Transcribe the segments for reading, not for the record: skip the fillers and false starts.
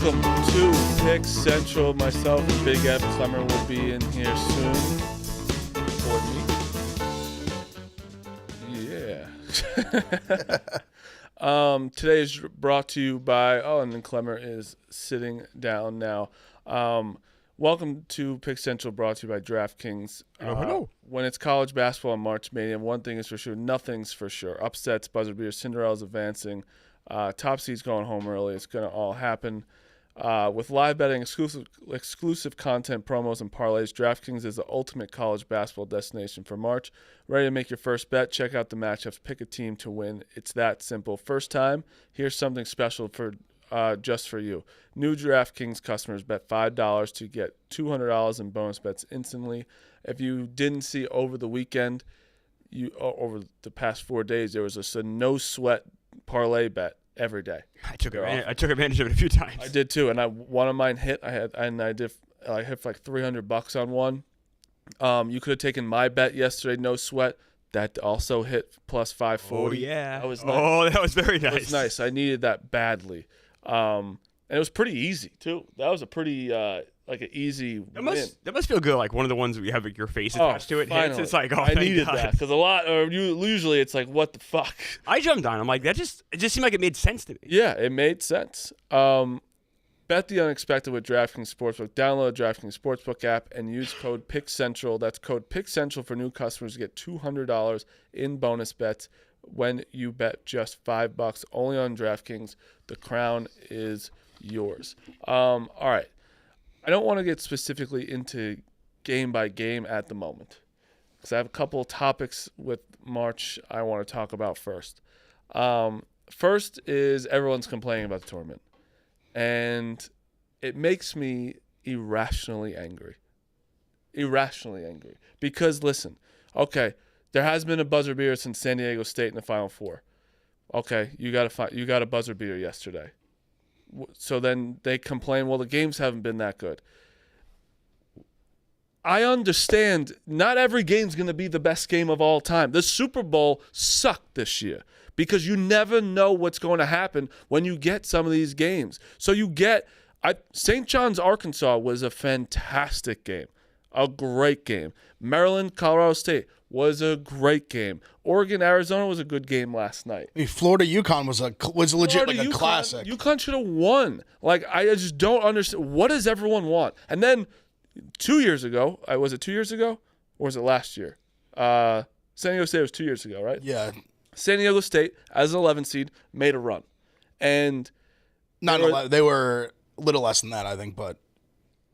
Welcome to Pick Central. Myself and Big Ev Clemmer will be in here soon. Yeah. Today is brought to you by, and then Clemmer is sitting down now. Welcome to Pick Central, brought to you by DraftKings. Hello. When it's college basketball and March Mania, one thing is for sure, nothing's for sure. Upsets, buzzer beaters, Cinderella's advancing, top seeds going home early. It's going to all happen. With live betting, exclusive content, promos, and parlays, DraftKings is the ultimate college basketball destination for March. Ready to make your first bet? Check out the matchups. Pick a team to win. It's that simple. First time, here's something special for just for you. New DraftKings customers bet $5 to get $200 in bonus bets instantly. If you didn't see over the weekend, over the past 4 days, there was just a no sweat parlay bet every day. I took advantage of it a few times. I did too, and one of mine hit. I hit for like $300 on one. You could have taken my bet yesterday, no sweat. That also hit plus 540. Oh yeah, that was nice. Oh, that was very nice. It was nice. I needed that badly, and it was pretty easy too. That was a pretty like an easy win. That must feel good. Like one of the ones where you have like, your face attached to it. Hits. It's like, I needed that because usually it's like, what the fuck. I jumped on. I'm like, it just seemed like it made sense to me. Yeah, it made sense. Bet the unexpected with DraftKings Sportsbook. Download the DraftKings Sportsbook app and use code PICKCENTRAL. That's code PICKCENTRAL for new customers to get $200 in bonus bets when you bet just $5 only on DraftKings. The crown is yours. All right. I don't want to get specifically into game by game at the moment because I have a couple of topics with March I want to talk about first. First is everyone's complaining about the tournament. And it makes me irrationally angry. Because, listen, okay, there has been a buzzer beater since San Diego State in the Final Four. Okay, you got a buzzer beater yesterday. So then they complain, well, the games haven't been that good. I understand not every game's going to be the best game of all time. The Super Bowl sucked this year because you never know what's going to happen when you get some of these games. So St. John's, Arkansas was a fantastic game, a great game. Maryland, Colorado State was a great game. Oregon, Arizona was a good game last night. I mean, Florida, UConn was legit like a classic. UConn should have won. Like, I just don't understand. What does everyone want? And then 2 years ago, was it 2 years ago? Or was it last year? San Diego State was 2 years ago, right? Yeah. San Diego State, as an 11 seed, made a run. And they were a little less than that, I think, but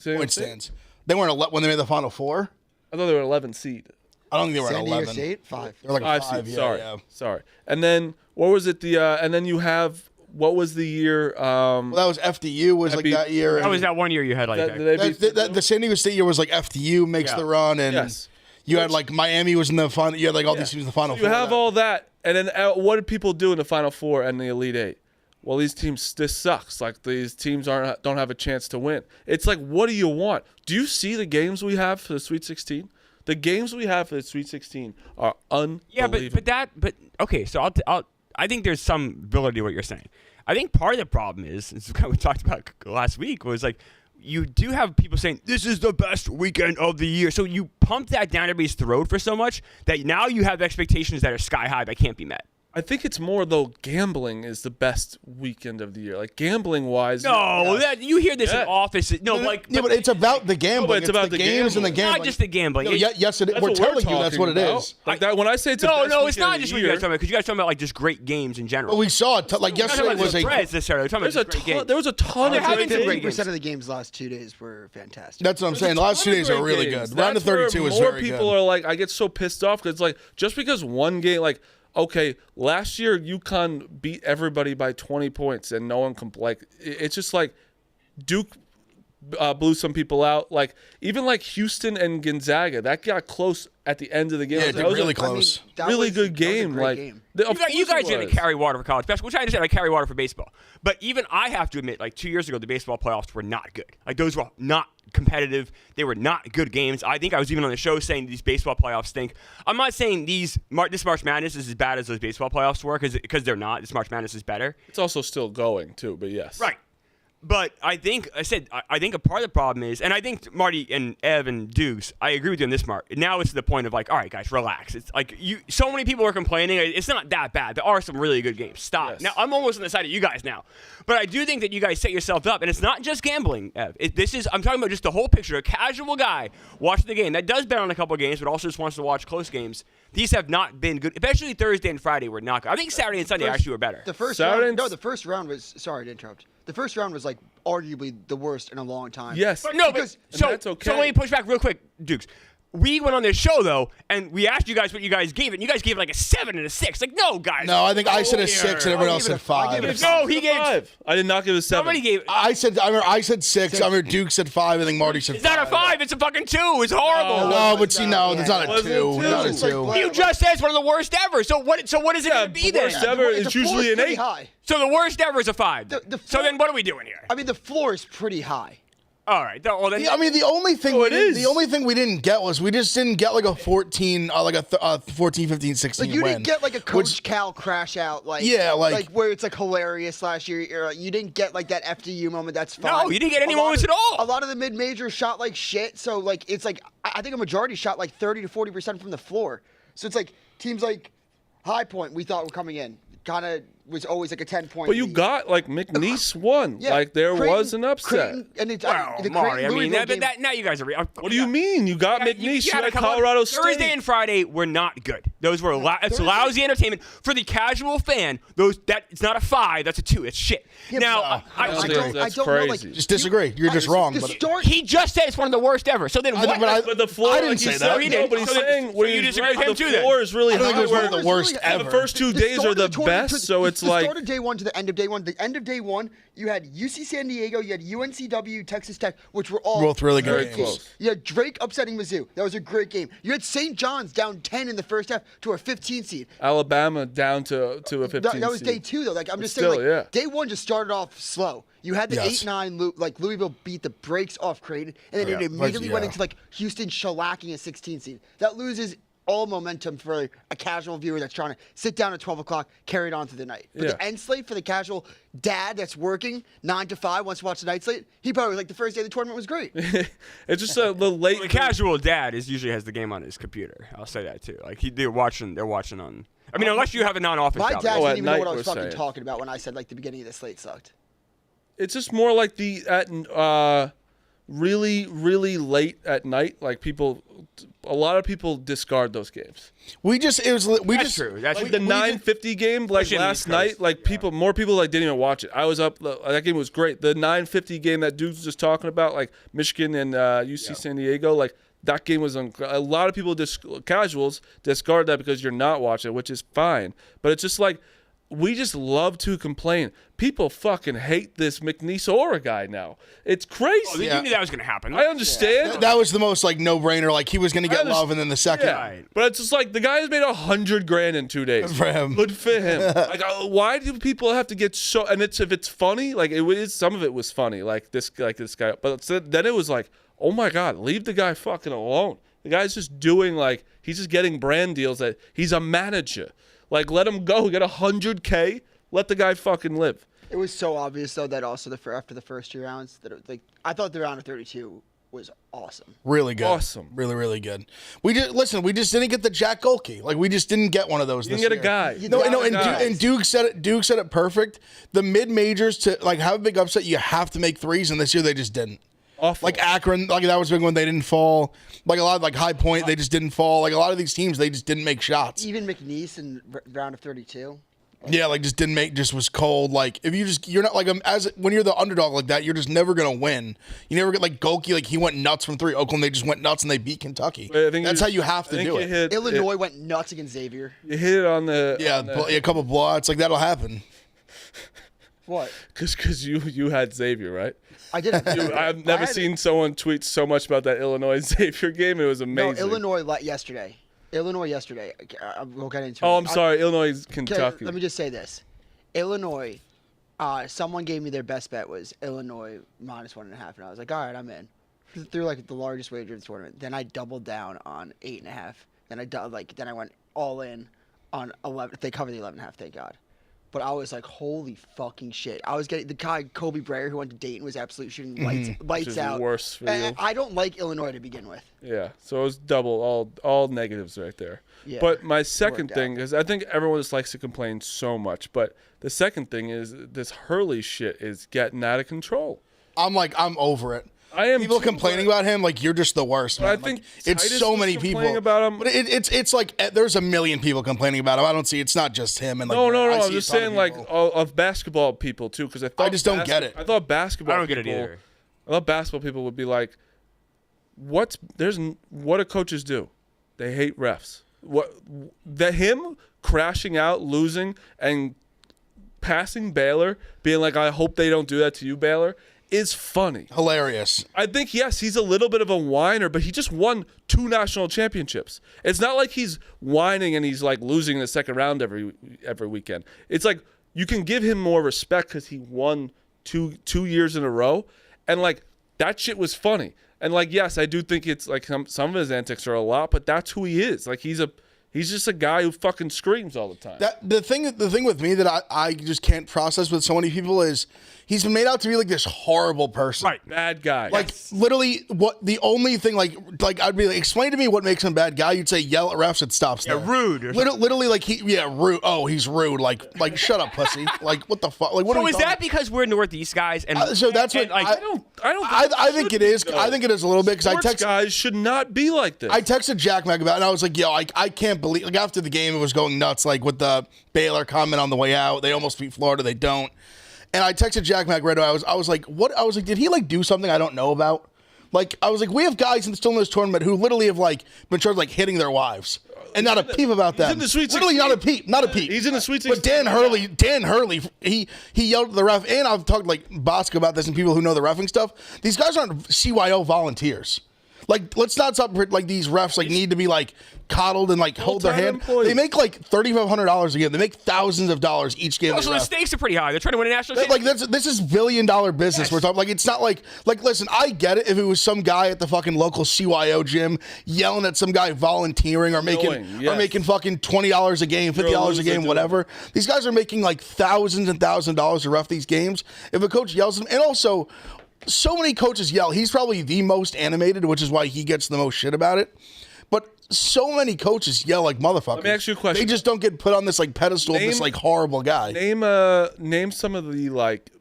point stands. They weren't when they made the Final Four? I thought they were an 11 seed. I don't think they were San an Diego 11. State? 5. They were like a 5. Yeah, sorry. And then, what was it? And then you have, what was the year? Well, that was FDU was like that year. That was that 1 year you had like the San Diego State year was like FDU makes the run, and you had like Miami was in the final. You had like all these teams in the Final Four. You have all that, and then what did people do in the Final Four and the Elite Eight? Well, this sucks. Like, these teams don't have a chance to win. It's like, what do you want? Do you see the games we have for the Sweet 16? The games we have for the Sweet 16 are unbelievable. Yeah, but okay. So I think there's some validity to what you're saying. I think part of the problem is kind of we talked about last week, was like you do have people saying this is the best weekend of the year. So you pump that down everybody's throat for so much that now you have expectations that are sky high that can't be met. I think it's more, though, gambling is the best weekend of the year. Like, gambling-wise. No, you hear this in office. No, but it's about the gambling. No, it's about the games and the gambling. Not just the gambling. No, yes, we're telling you that's what it is. Like that, when I say it's it's not just what you guys talking about, because you guys talking about like just great games in general. But we saw it. Like yesterday was a. There was a ton of great games. 50% of the games the last 2 days were fantastic. That's what I'm saying. The last 2 days are really good. Round of 32 is very good. More people are like, I get so pissed off because it's like, just because one game, like, okay, last year UConn beat everybody by 20 points and no one it's just like Duke blew some people out. Like, even like Houston and Gonzaga, that got close at the end of the game. Yeah, that was really close. Really good game. Game. You guys are going to carry water for college basketball, which I understand. I carry water for baseball. But even I have to admit, like 2 years ago, the baseball playoffs were not good. Like, those were not competitive. They were not good games. I think I was even on the show saying these baseball playoffs stink. I'm not saying this March Madness is as bad as those baseball playoffs were, because they're not. This March Madness is better. It's also still going, too, but yes. Right. But I think I think a part of the problem is, and I think Marty and Ev and Dukes, I agree with you on this, Mark. Now it's to the point of like, all right, guys, relax. It's like so many people are complaining. It's not that bad. There are some really good games. Stop. Yes. Now I'm almost on the side of you guys now, but I do think that you guys set yourself up, and it's not just gambling, Ev. I'm talking about just the whole picture. A casual guy watching the game that does bet on a couple of games, but also just wants to watch close games. These have not been good, especially Thursday and Friday were not good. I think Saturday and Sunday actually were better. The first round was, sorry to interrupt. The first round was like arguably the worst in a long time. Yes. But no, that's okay. So let me push back real quick, Dukes. We went on this show though, and we asked you guys what you guys gave it, and you guys gave it like a 7 and a 6. Like, no, guys. No, I think I said a 6, and everyone else said 5. No, he gave 5. I did not give it a 7. Somebody gave. I said 6. I remember Duke said 5. I think Marty said 5. It's not a 5. It's a fucking 2. It's horrible. No, but see, no, it's not a 2. Not a 2. You just said it's one of the worst ever. So what is it going to be then? Worst ever is usually an 8. High. So the worst ever is a 5. So then what are we doing here? I mean, the floor is pretty high. All right. Well, then, I mean, the only thing the only thing we didn't get was we just didn't get like a 14, like a 14, 15, 16 Like you win. didn't get like a Coach Cal crash out, like where it's like hilarious last year. You didn't get like that FDU moment. That's fine. No, you didn't get any moments at all. A lot of the mid majors shot like shit. So like it's like I think a majority shot like 30 to 40% from the floor. So it's like teams like High Point we thought were coming in kind of was always like a 10-point. But you got like McNeese won. Yeah, like there Creighton- was an upset. Creighton, and it's, Well, Marty, I mean, now you guys are. What do you mean? You got McNeese. You had Colorado State. Thursday and Friday were not good. Those were it's lousy entertainment for the casual fan. It's not a 5. That's a 2. It's shit. Yeah, now I don't know. Like, just disagree. You're just wrong. He just said it's one of the worst ever. So then what? But the floor, I didn't say that. No, he did. But he's saying so you disagree with him too? The floor is really I don't think it was one high. of the worst ever. The first 2 days are the best. So it's like the start of day 1 to the end of day 1. The end of day 1, you had UC San Diego, you had UNCW, Texas Tech, which were all both really very good close. games. You had Drake upsetting Mizzou. That was a great game. You had St. John's down 10 in the first half to a 15 seed. Alabama down to a 15 That was seed. day 2 though. Like I'm But just still, saying, yeah. day 1 just started off slow. You had the 8-9, like Louisville beat the brakes off Creighton, and then it immediately went into like Houston shellacking a 16 seed. That loses all momentum for a casual viewer that's trying to sit down at 12 o'clock, carry it on through the night. But the end slate for the casual dad that's working 9 to 5 wants to watch the night slate, he probably was like the first day of the tournament was great. It's just the late. The casual dad usually has the game on his computer. I'll say that too. Like they're watching on. I mean, unless you have a non-office My job. dad didn't even know night what I was we're fucking saying. talking about when I said like the beginning of the slate sucked. It's just more like really, really late at night. Like a lot of people discard those games. That's true. That's Like the 9:50 game, like Especially in the last East night, Coast. like more people like didn't even watch it. I was up. That game was great. The 9:50 game that dude was just talking about, like Michigan and UC San Diego, like that game was a lot of people casuals discard that because you're not watching it, which is fine. But it's just like we just love to complain. People fucking hate this McNeese guy now. It's crazy. Oh, you knew that was going to happen. I understand. That was the most like no-brainer. Like he was going to get love, and then the second. Yeah. Right. But it's just like the guy has made $100,000 in 2 days. Good for him. Good for him. Like, why do people have to get so? And if it's funny, like it was. Some of it was funny, like this guy. But then it was like, oh my god, leave the guy fucking alone. The guy's just doing like he's just getting brand deals. That he's a manager. Like let him go. Get $100,000. Let the guy fucking live. It was so obvious though that also after the first 2 rounds that I thought the round of 32 was awesome. Really good. Awesome. Really, really good. We just didn't get the Jack Golke. Like we just didn't get one of those. You this didn't year. get a guy. No, guys. and Duke said it. Duke said it perfect. The mid majors to like have a big upset, you have to make threes, and this year they just didn't. Awful. Like Akron, like that was a big one. They didn't fall. Like a lot of like High Point, they just didn't fall. Like a lot of these teams, they just didn't make shots. Even McNeese in round of 32. Yeah, like just didn't make. Just was cold. Like if you're not like when you're the underdog like that, you're just never gonna win. You never get like Golke. Like he went nuts from 3. Oakland, they just went nuts and they beat Kentucky. That's how you have to do it. Illinois went nuts against Xavier. You hit it on the a couple blowouts. Like that'll happen. What? Because you had Xavier, right? I did. I've never seen someone tweet so much about that Illinois Xavier game. It was amazing. No, Illinois yesterday. We'll get into it. Oh, I'm sorry. Illinois, Kentucky. Let me just say this. Illinois, someone gave me their best bet was Illinois -1.5, and I was like, all right, I'm in. Threw like the largest wager of the tournament. Then I doubled down on 8.5. Then I went all in on 11. They covered the 11.5, thank God. but I was like, holy fucking shit. I was getting the guy, Kobe Breyer, who went to Dayton, was absolutely shooting lights out. Worse for you. I don't like Illinois to begin with. Yeah, so it was double, all negatives right there. Yeah, but my second thing is, I think everyone just likes to complain so much, but the second thing is this Hurley shit is getting out of control. I'm over it. I am people complaining about him like you're just the worst. Man. I think it's so many people about him. But it's like there's a million people complaining about him. I don't see it's not just him. And like, no. I'm just saying like of basketball people too, because I just don't get it. I thought basketball. I don't get it either. I thought basketball people would be like, what do coaches do? They hate refs. Him crashing out, losing, and passing Baylor, being like, I hope they don't do that to you, Baylor, is funny. Hilarious. I think, yes, he's a little bit of a whiner, but he just won 2 national championships. It's not like he's whining and he's like losing in the second round every weekend. It's like you can give him more respect because he won two years in a row. And like that shit was funny. And like, yes, I do think it's like some of his antics are a lot, but that's who he is. Like he's just a guy who fucking screams all the time. The thing with me that I just can't process with so many people is he's been made out to be like this horrible person. Right. Bad guy. Like literally what the only thing like I'd be like, explain to me what makes him a bad guy. You'd say yell at refs, it stops there. Rude. Literally like rude. Oh, he's rude. Like shut up, pussy. Like what the fuck? Like what? So is that because we're Northeast guys? And so that's what like, I think it is. I think it is a little bit because I text guys should not be like this. I texted Jack Mac about it and I was like, yo, I can't believe like after the game it was going nuts like with the Baylor comment on the way out. They almost beat Florida. They don't. And I texted Jack Mac right away. I was like, what? I was like, did he like do something I don't know about? Like, I was like, we have guys still in this tournament who literally have like been charged like hitting their wives. And not a peep about that. He's in the Sweet 16. Literally not a peep. He's in the Sweet 16. But Dan Hurley, he yelled at the ref. And I've talked like Bosco about this and people who know the reffing stuff. These guys aren't CYO volunteers. Like, let's not stop like these refs like need to be like coddled and like hold their hand. Employees. They make like $3,500 a game. They make thousands of dollars each game. Also, the stakes are pretty high. They're trying to win a national championship. Like this is $1 billion business. Yes. We're talking like it's not like listen. I get it if it was some guy at the fucking local CYO gym yelling at some guy volunteering or making fucking $20 a game, $50 a game, whatever. These guys are making like thousands and thousands of dollars to ref these games. If a coach yells at them, and also. So many coaches yell. He's probably the most animated, which is why he gets the most shit about it. But so many coaches yell like motherfuckers. Let me ask you a question. They just don't get put on this like pedestal of this like horrible guy. Name some of the like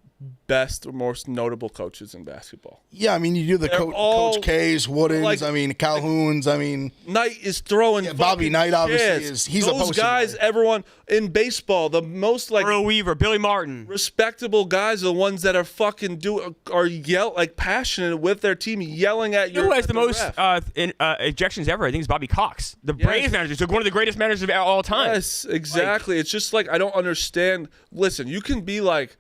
best or most notable coaches in basketball. Yeah, I mean you do the Coach K's, Woodens, like, I mean Calhoun's, I mean Knight is throwing. Bobby Knight obviously is. He's those guys. Boy. Everyone in baseball, the most like Earl Weaver, Billy Martin, respectable guys are the ones that are fucking like passionate with their team, yelling at you. Who has the most ejections ever? I think it's Bobby Cox, the Braves manager, so one of the greatest managers of all time. Yes, exactly. Like, it's just like I don't understand. Listen, you can be like.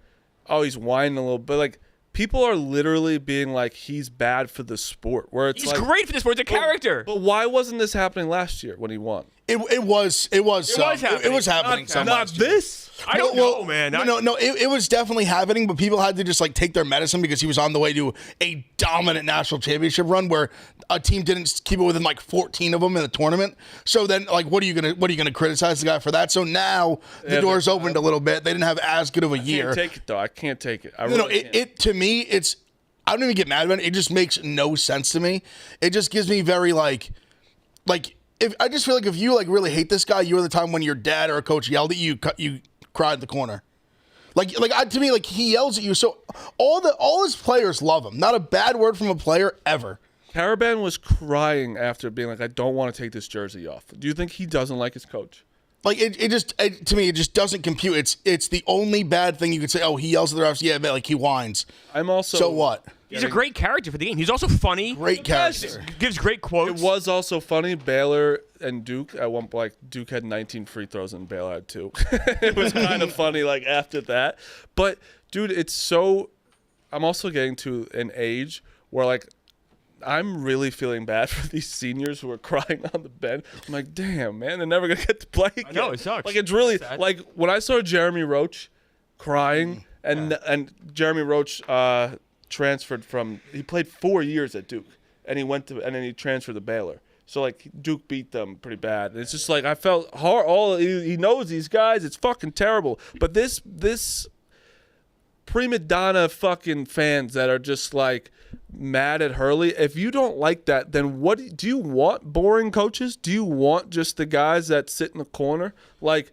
Oh, he's whining a little bit. Like, people are literally being like, he's bad for the sport. Where it's he's great for the sport. It's a character. But why wasn't this happening last year when he won? It was happening. Not this. I don't know, man. No. It was definitely happening, but people had to just like take their medicine because he was on the way to a dominant national championship run where a team didn't keep it within like 14 of them in the tournament. So then, like, what are you gonna criticize the guy for that? So now the door's opened a little bit. They didn't have as good of a year. I can't take it though. I can't take it. It to me, it's. I don't even get mad about it. It just makes no sense to me. It just gives me very like. If I just feel like if you like really hate this guy, you were the time when your dad or a coach yelled at you, you cried in the corner. To me, like he yells at you. So all his players love him. Not a bad word from a player ever. Caravan was crying after being like, I don't want to take this jersey off. Do you think he doesn't like his coach? Like to me, it just doesn't compute. It's the only bad thing you could say. Oh, he yells at the refs. Yeah, but like he whines. I'm also. So what? He's a great character for the game. He's also funny. Great character. Gives great quotes. It was also funny. Baylor and Duke at one point, Duke had 19 free throws and Baylor had 2. It was kind of funny like after that. But dude, it's so. I'm also getting to an age where like. I'm really feeling bad for these seniors who are crying on the bench. I'm like, damn, man, they're never going to get to play again. I know, it sucks. Like, it's really, like, when I saw Jeremy Roach crying, and Jeremy Roach transferred from, he played 4 years at Duke, and then he transferred to Baylor. So like Duke beat them pretty bad. And it's just like I felt hard. He knows these guys. It's fucking terrible. But this prima donna fucking fans that are just like mad at Hurley. If you don't like that, then what do you want? Boring coaches? Do you want just the guys that sit in the corner? Like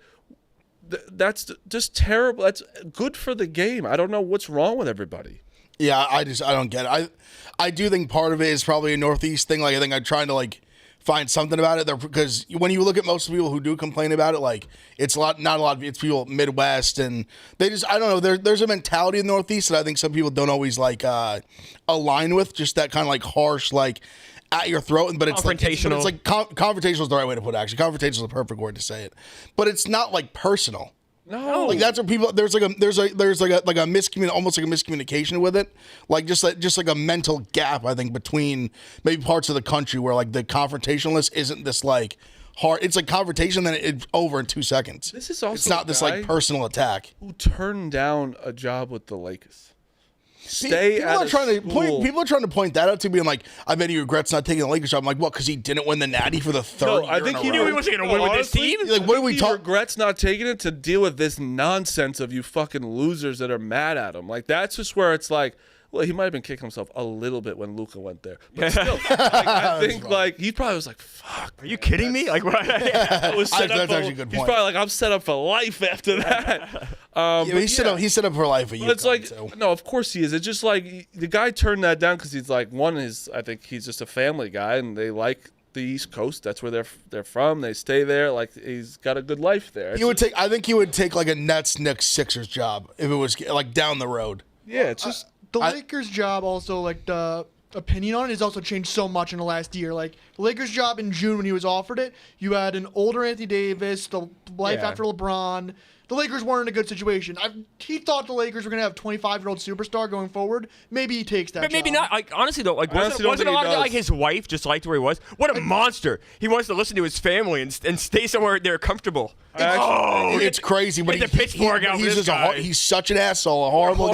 that's just terrible. That's good for the game. I don't know what's wrong with everybody. Yeah, I don't get it. I do think part of it is probably a Northeast thing. Like I think I'm trying to like find something about it there, because when you look at most people who do complain about it, like it's not a lot of it's people Midwest, and they just, I don't know, there's a mentality in the Northeast that I think some people don't always like align with, just that kind of like harsh, like at your throat, but it's confrontational. Like, confrontational is the right way to put it, actually. Confrontational is the perfect word to say it, but it's not like personal. No, like that's what people. There's a miscommunication, almost like a miscommunication with it, like just like a mental gap, I think, between maybe parts of the country where like the confrontationalist isn't this like hard. It's like confrontation, then it's over in 2 seconds. This is also it's not this like personal attack. Who turned down a job with the Lakers? People are trying to point that out to, being like, I bet he regrets not taking the Lakers job. I'm like, what? Because he didn't win the Natty for the third year. I think he knew he wasn't going to win with this team. Like, what are we talking? Regrets not taking it to deal with this nonsense of you fucking losers that are mad at him. Like that's just where it's like, well, he might have been kicking himself a little bit when Luka went there, but still, like, I think like he probably was like, "Fuck, are you kidding me?" Like, what? That's actually a good point. He's probably like, "I'm set up for life after that." He's set up for life for you. It's like, no, of course he is. It's just like the guy turned that down because he's like, I think he's just a family guy, and they like the East Coast. That's where they're from. They stay there. Like he's got a good life there. I think he would take like a Nets, Knicks, Sixers job if it was like down the road. Yeah, it's just. The Lakers' job also, like, the opinion on it has also changed so much in the last year. Like, the Lakers' job in June when he was offered it, you had an older Anthony Davis, the life after LeBron. The Lakers weren't in a good situation. He thought the Lakers were going to have a 25-year-old superstar going forward. Maybe he takes that. But maybe not. Like honestly though, like wasn't a lot of like his wife just liked where he was? What a monster! He wants to listen to his family and stay somewhere they're comfortable. It's crazy, but he's such an asshole, a horrible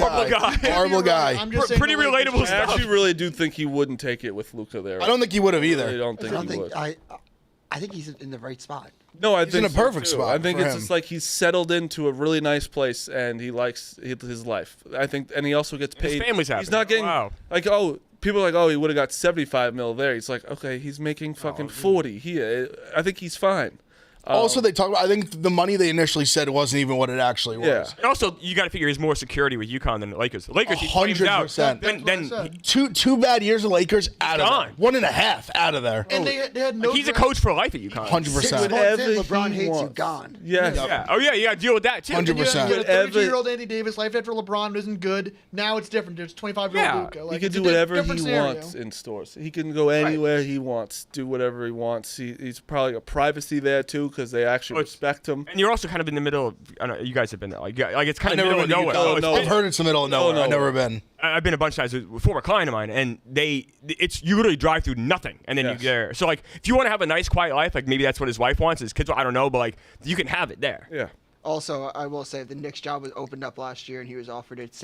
guy. I'm just pretty relatable stuff. I actually really do think he wouldn't take it with Luka there. I don't think he would have either. I don't think he would. I think he's in the right spot. No, I he's think in a perfect spot. I think it's just like he's settled into a really nice place and he likes his life. I think, and he also gets paid. His family's happy. He's not getting like, oh, people are like, oh, he would have got 75 mil there. He's like, okay, he's making fucking 40 here. I think he's fine. Also, they talk about, I think the money they initially said wasn't even what it actually was. Yeah. And also, you got to figure he's more security with UConn than the Lakers. The Lakers, he flamed out. 100%. Then two bad years of Lakers out of there. 1.5 out of there. And they had no. He's a coach for life at UConn. 100%. LeBron hates you, gone. Yes. Yeah. Oh yeah, you got to deal with that too. 100%. You had a 32-year-old Anthony Davis. Life after LeBron isn't good. Now it's different. There's 25-year-old Luka. Like, he can do whatever he wants in stores. He can go anywhere he wants, do whatever he wants. He's probably a privacy there too because they actually respect him. And you're also kind of in the middle of, I don't know, you guys have been there. Like it's kind of middle of nowhere. I've heard it's the middle of nowhere. I've never been. I've been a bunch of times with a former client of mine, and you literally drive through nothing, and then you're there. So like, if you want to have a nice, quiet life, like maybe that's what his wife wants, his kids, I don't know, but like you can have it there. Yeah. Also, I will say the Knicks job was opened up last year, and he was offered it.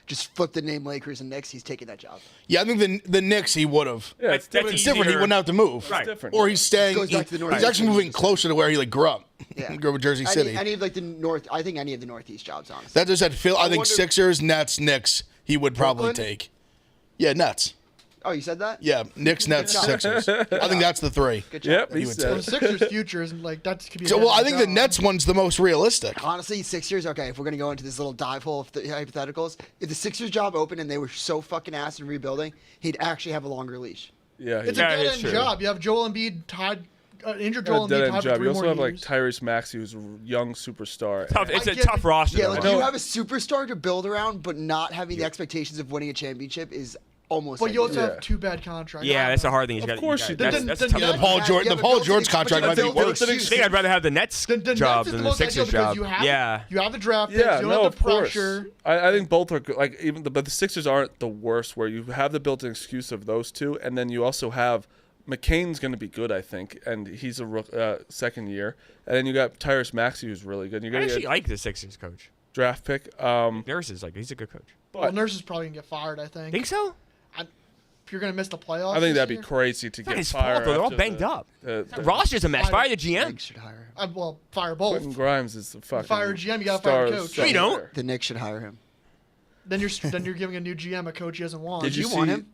Just flip the name Lakers and Knicks. He's taking that job. Yeah, I think the Knicks he would have. Yeah, it's different. He wouldn't have to move. Right. It's different. Or he's staying. He's actually moving closer to where he like grew up. Yeah. Grew up in Jersey City. Any of like the North. I think any of the Northeast jobs, honestly. That just said Phil. I think Sixers, Nets, Knicks. He would probably take. Yeah, Nets. Oh, you said that? Yeah, Knicks, Nets, Sixers. I think that's the three. Good job. Yep. He would take. The Sixers' future isn't like that. Could be. So, well, I think the Nets one's the most realistic. Honestly, Sixers. Okay, if we're gonna go into this little dive hole of the hypotheticals, if the Sixers job opened and they were so fucking ass in rebuilding, he'd actually have a longer leash. Yeah. It's a dead-end job. You have Joel Embiid tied. Injured Joel Embiid tied for 3 more years. You also have like Tyrese Maxey, who's a young superstar. It's a tough roster. Yeah, like you have a superstar to build around, but not having the expectations of winning a championship is almost. But you also have 2 bad contracts. Yeah, that's a hard thing. Of course you do. That's tough. The Paul George contract might be worse. I think I'd rather have the Nets job than the Sixers job. You have the draft picks. Yeah, you don't have the pressure. I think both are good. Like but the Sixers aren't the worst. Where you have the built-in excuse of those two, and then you also have. McCain's going to be good, I think, and he's a second year. And then you got Tyrese Maxey, who's really good. I actually like the Sixers coach. Draft pick. Nurse is he's a good coach. Nurse is probably going to get fired, I think. Think so? you're gonna miss the playoffs. I think that'd be year. crazy to It's not get his fired. fault, though. They're all after banged the- up. the- The roster's a mess. Fire the GM. Knicks should hire him. Well, fire both. Quentin Grimes is the fucking Fire GM, you gotta fire the coach. star No, you don't. player. The Knicks should hire him. Then you're giving a new GM a coach he hasn't won. Did Did you you want see- him?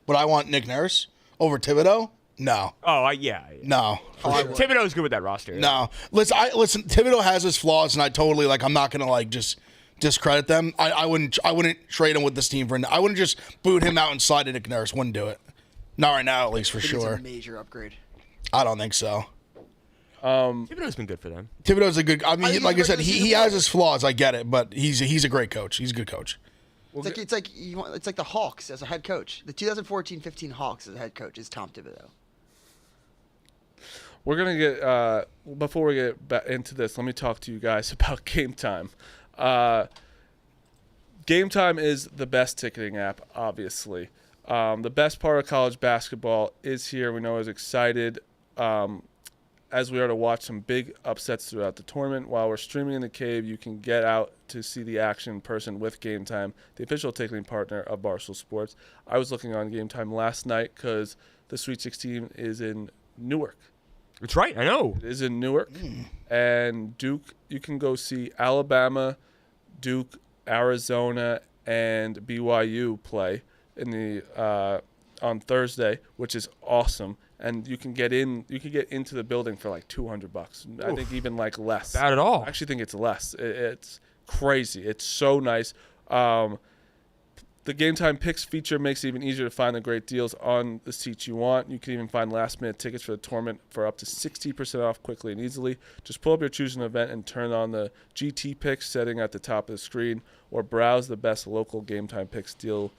Would I want Nick Nurse over Thibodeau? No. Oh, yeah. No. For sure. Thibodeau's good with that roster. No. Listen, Thibodeau has his flaws, and I totally I'm not gonna just discredit them. I wouldn't trade him with this team for. I wouldn't just boot him out and slide to Nick Nurse. Wouldn't do it. Not right now, at least for I think sure. It's a major upgrade. I don't think so. Thibodeau's been good for them. Thibodeau's a good. I mean, think like I he's a said, regular he season has player. his flaws. I get it, but he's a great coach. He's a good coach. It's like the Hawks as a head coach. The 2014-15 Hawks as a head coach is Tom Thibodeau. We're gonna get before we get back into this. Let me talk to you guys about Game Time. Game Time is the best ticketing app, obviously. The best part of college basketball is here. We know is excited as we are to watch some big upsets throughout the tournament. While we're streaming in the cave, you can get out to see the action in person with Game Time, the official ticketing partner of Barstool Sports. I was looking on Game Time last night because the Sweet 16 is in Newark. That's right. I know. It is in Newark. And Duke, you can go see Alabama, Duke, Arizona, and BYU play in the on Thursday, which is awesome. And you can get into the building for like $200. I think even like less. Bad at all. I actually think it's less. It's crazy. It's so nice. The Game Time Picks feature makes it even easier to find the great deals on the seats you want. You can even find last-minute tickets for the tournament for up to 60% off quickly and easily. Just pull up your choosing event and turn on the GT Picks setting at the top of the screen, or browse the best local Game Time Picks deals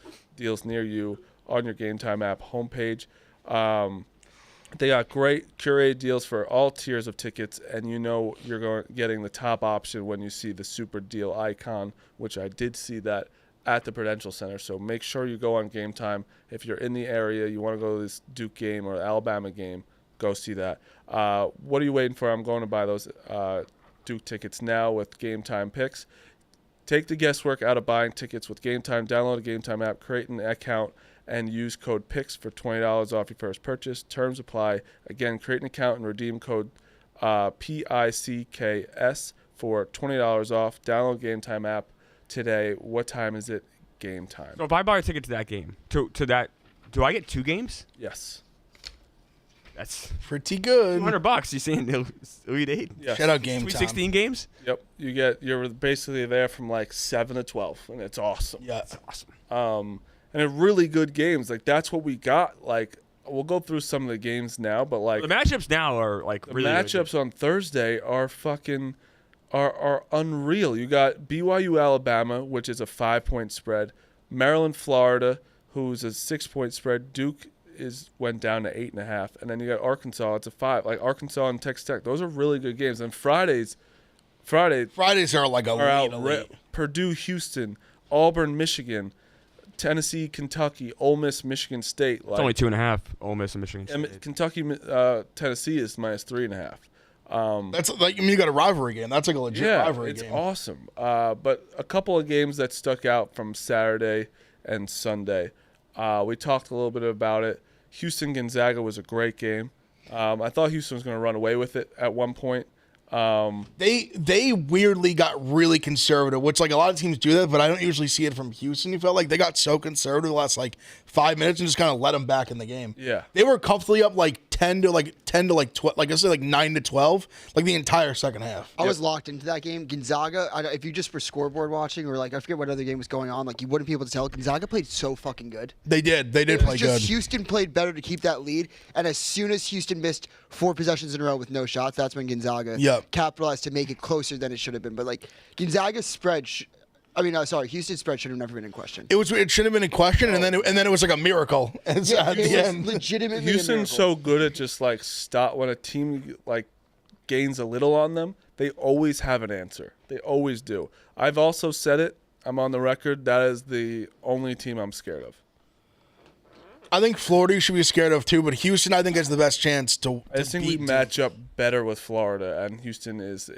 near you on your Game Time app homepage. They got great curated deals for all tiers of tickets, and you know you're getting the top option when you see the super deal icon, which I did see that at the Prudential Center. So make sure you go on Game Time. If you're in the area, you want to go to this Duke game or Alabama game, go see that. What are you waiting for? I'm going to buy those Duke tickets now with Game Time Picks. Take the guesswork out of buying tickets with Game Time. Download a Game Time app, create an account, and use code PICKS for $20 off your first purchase. Terms apply. Again, create an account and redeem code PICKS for $20 off. Download Game Time app today. What time is it? Game time. So if I buy a ticket to that game, to that, do I get 2 games? Yes. That's Pretty good. $200. You saying the Elite Eight? Yes. Shout out Game Sweet Time. 16 games? Yep. You're basically there from like 7 to 12, and it's awesome. Yeah. Awesome. And they're really good games. Like that's what we got. Like we'll go through some of the games now, but like The matchups now are like the really matchups on Thursday are fucking are unreal. You got BYU Alabama, which is a 5-point spread. Maryland Florida, who's a 6-point spread. Duke went down to 8.5, and then you got Arkansas. It's a 5. Like Arkansas and Texas Tech. Those are really good games. And Fridays Are like are out. elite. Purdue, Houston, Auburn, Michigan, Tennessee, Kentucky, Ole Miss, Michigan State. It's only 2.5. Ole Miss and Michigan State. Kentucky, Tennessee is minus 3.5. That's like, I mean, you got a rivalry game. That's like a legit rivalry it's game. awesome. But a couple of games that stuck out from Saturday and Sunday. We talked a little bit about it. Houston Gonzaga was a great game. I thought Houston was going to run away with it at one point. They weirdly got really conservative, which like a lot of teams do that, but I don't usually see it from Houston. You felt like they got so conservative the last like 5 minutes and just kind of let them back in the game. Yeah. They were comfortably up like 10 to 12, like I said, like 9 to 12, like the entire second half. I was locked into that game. Gonzaga, if you just were scoreboard watching or like I forget what other game was going on, like you wouldn't be able to tell. Gonzaga played so fucking good. They did It was play just good. Houston played better to keep that lead, and as soon as Houston missed 4 possessions in a row with no shots, that's when Gonzaga capitalized to make it closer than it should have been. But like Gonzaga's spread, Houston's spread should have never been in question. It should have been in question, and then it was like a miracle at the end. Legitimately, Houston's so good at just like stop when a team like gains a little on them. They always have an answer. They always do. I've also said it. I'm on the record. That is the only team I'm scared of. I think Florida you should be scared of too, but Houston I think has the best chance to I just think we beat match up better with Florida, and Houston is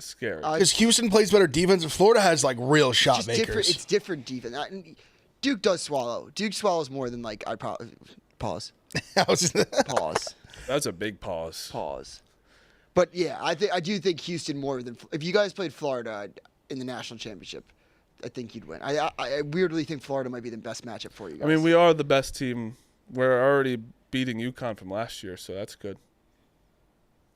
scary. because Houston plays better defense, and Florida has like real shot It's makers. different. It's different defense. Duke does swallow. Duke swallows more than like I probably pause. Pause. That's a big pause. Pause. But yeah, I do think Houston more than if you guys played Florida in the national championship, I think you'd win. I weirdly think Florida might be the best matchup for you guys. I mean, we are the best team. We're already beating UConn from last year, so that's good.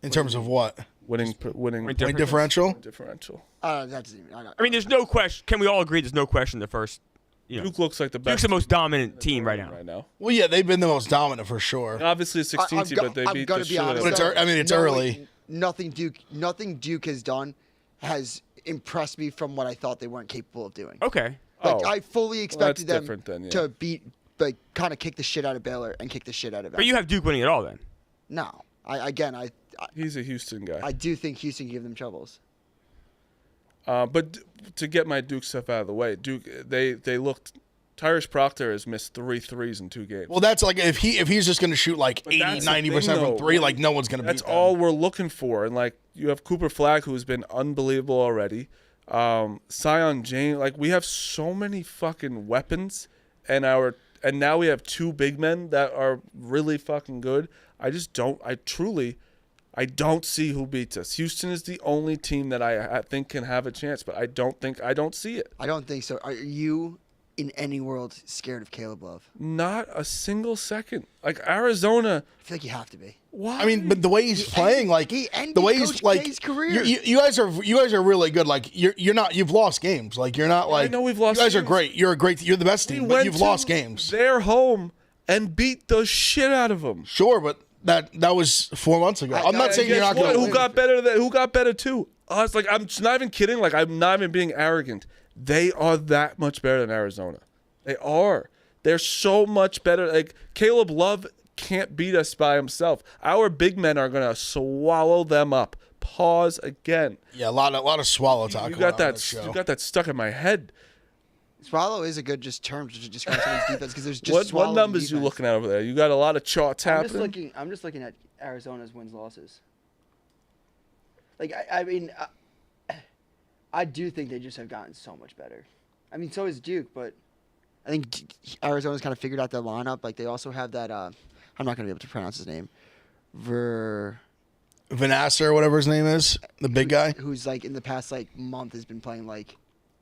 In terms of what? Winning Point differential? differential. That's even. I mean, there's no question. Can we all agree there's no question the first? Duke looks like the best. Duke's the most dominant team right now. Well, yeah, they've been the most dominant for sure. And obviously, 16 seed, but they beat the shit out of But it's early. Nothing Duke has done has impressed me from what I thought they weren't capable of doing. Okay. I fully expected them then, to beat, kind of kick the shit out of Baylor and kick the shit out of. But you have Duke winning it all then. No, he's a Houston guy. I do think Houston can give them troubles. But to get my Duke stuff out of the way, Duke they looked. Tyrese Proctor has missed 3 threes in 2 games. Well, that's like if he's just going to shoot like 80-90% from 3, like no one's going to beat them. That's all we're looking for. And like you have Cooper Flagg, who's been unbelievable already. Sion James, like we have so many fucking weapons, and now we have 2 big men that are really fucking good. I don't see who beats us. Houston is the only team that I think can have a chance, but I don't see it. I don't think so. Are you in any world scared of Caleb Love? Not a single second. Like Arizona, I feel like you have to be. Why? I mean, but the way he's playing, like he ended the way Coach he's like, K's career. you guys are really good. Like you're not. You've lost games. Like you're not like. I know we've lost. You guys games. are great. You're the best team. But you've lost games. They're home and beat the shit out of them. Sure, but that was 4 months ago. I'm not saying you're not going to win. Who got better too? Us. Like I'm not even kidding. Like I'm not even being arrogant. They are that much better than Arizona. They are. They're so much better. Like Caleb Love can't beat us by himself. Our big men are gonna swallow them up. Pause again. Yeah, a lot of swallow talk. You got that. You got that stuck in my head. Swallow is a good term to describe someone's defense because there's just what numbers you looking at over there? You got a lot of charts happening. I'm just looking at Arizona's wins losses. Like I mean, I do think they just have gotten so much better. I mean, so is Duke, but I think Arizona's kind of figured out their lineup. Like they also have that. I'm not gonna be able to pronounce his name. Vanessa or whatever his name is, the big guy who's like in the past like month has been playing like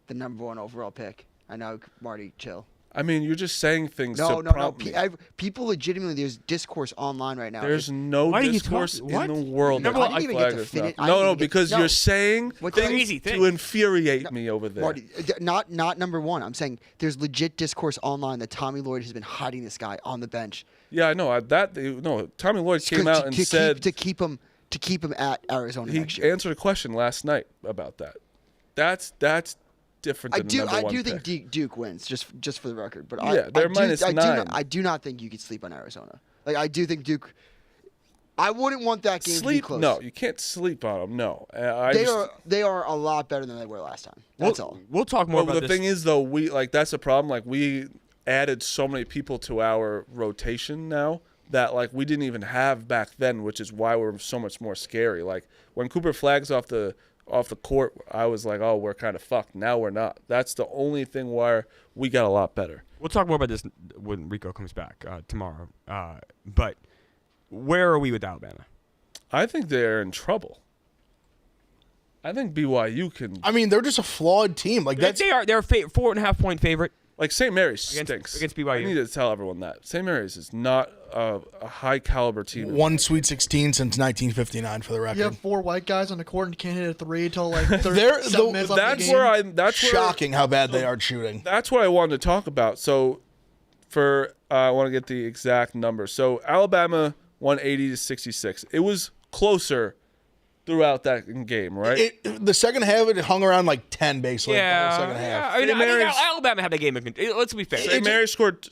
the #1 overall pick. I know, Marty, chill. I mean, you're just saying things. No. Me. People legitimately, there's discourse online right now. There's no discourse in the world. I didn't even get to finish. Because you're saying things to infuriate me over there. Marty, not #1. I'm saying there's legit discourse online that Tommy Lloyd has been hiding this guy on the bench. Yeah, I know Tommy Lloyd came out and said to keep him at Arizona next year. He answered a question last night about that. That's different. Than I do think Duke wins, just for the record. But they're -9. I do not think you could sleep on Arizona. Like I do think Duke. I wouldn't want that game to be close. No, you can't sleep on them. No, they are a lot better than they were last time. That's all. We'll talk more about the this. thing is, though, that's a problem. Like we added so many people to our rotation now that like we didn't even have back then, which is why we're so much more scary. Like when Cooper Flagg's off the court, I was like, oh, we're kind of fucked. Now we're not. That's the only thing where we got a lot better. We'll talk more about this when Rico comes back tomorrow. But where are we with Alabama? I think they're in trouble. I think BYU can. I mean, they're just a flawed team. Like they're a 4.5 point favorite. Like St. Mary's stinks against BYU. I need to tell everyone that St. Mary's is not a high caliber team. One Sweet 16 since 1959 for the record. You have 4 white guys on the court and can't hit a 3 till like 7 minutes left in the game. That's shocking how bad they are shooting. That's what I wanted to talk about. So, I want to get the exact number. So Alabama 180-66. It was closer throughout that game, right? The second half, it hung around like 10 basically. Yeah, the second half. I think Alabama had a game. Let's be fair. St. Mary's scored.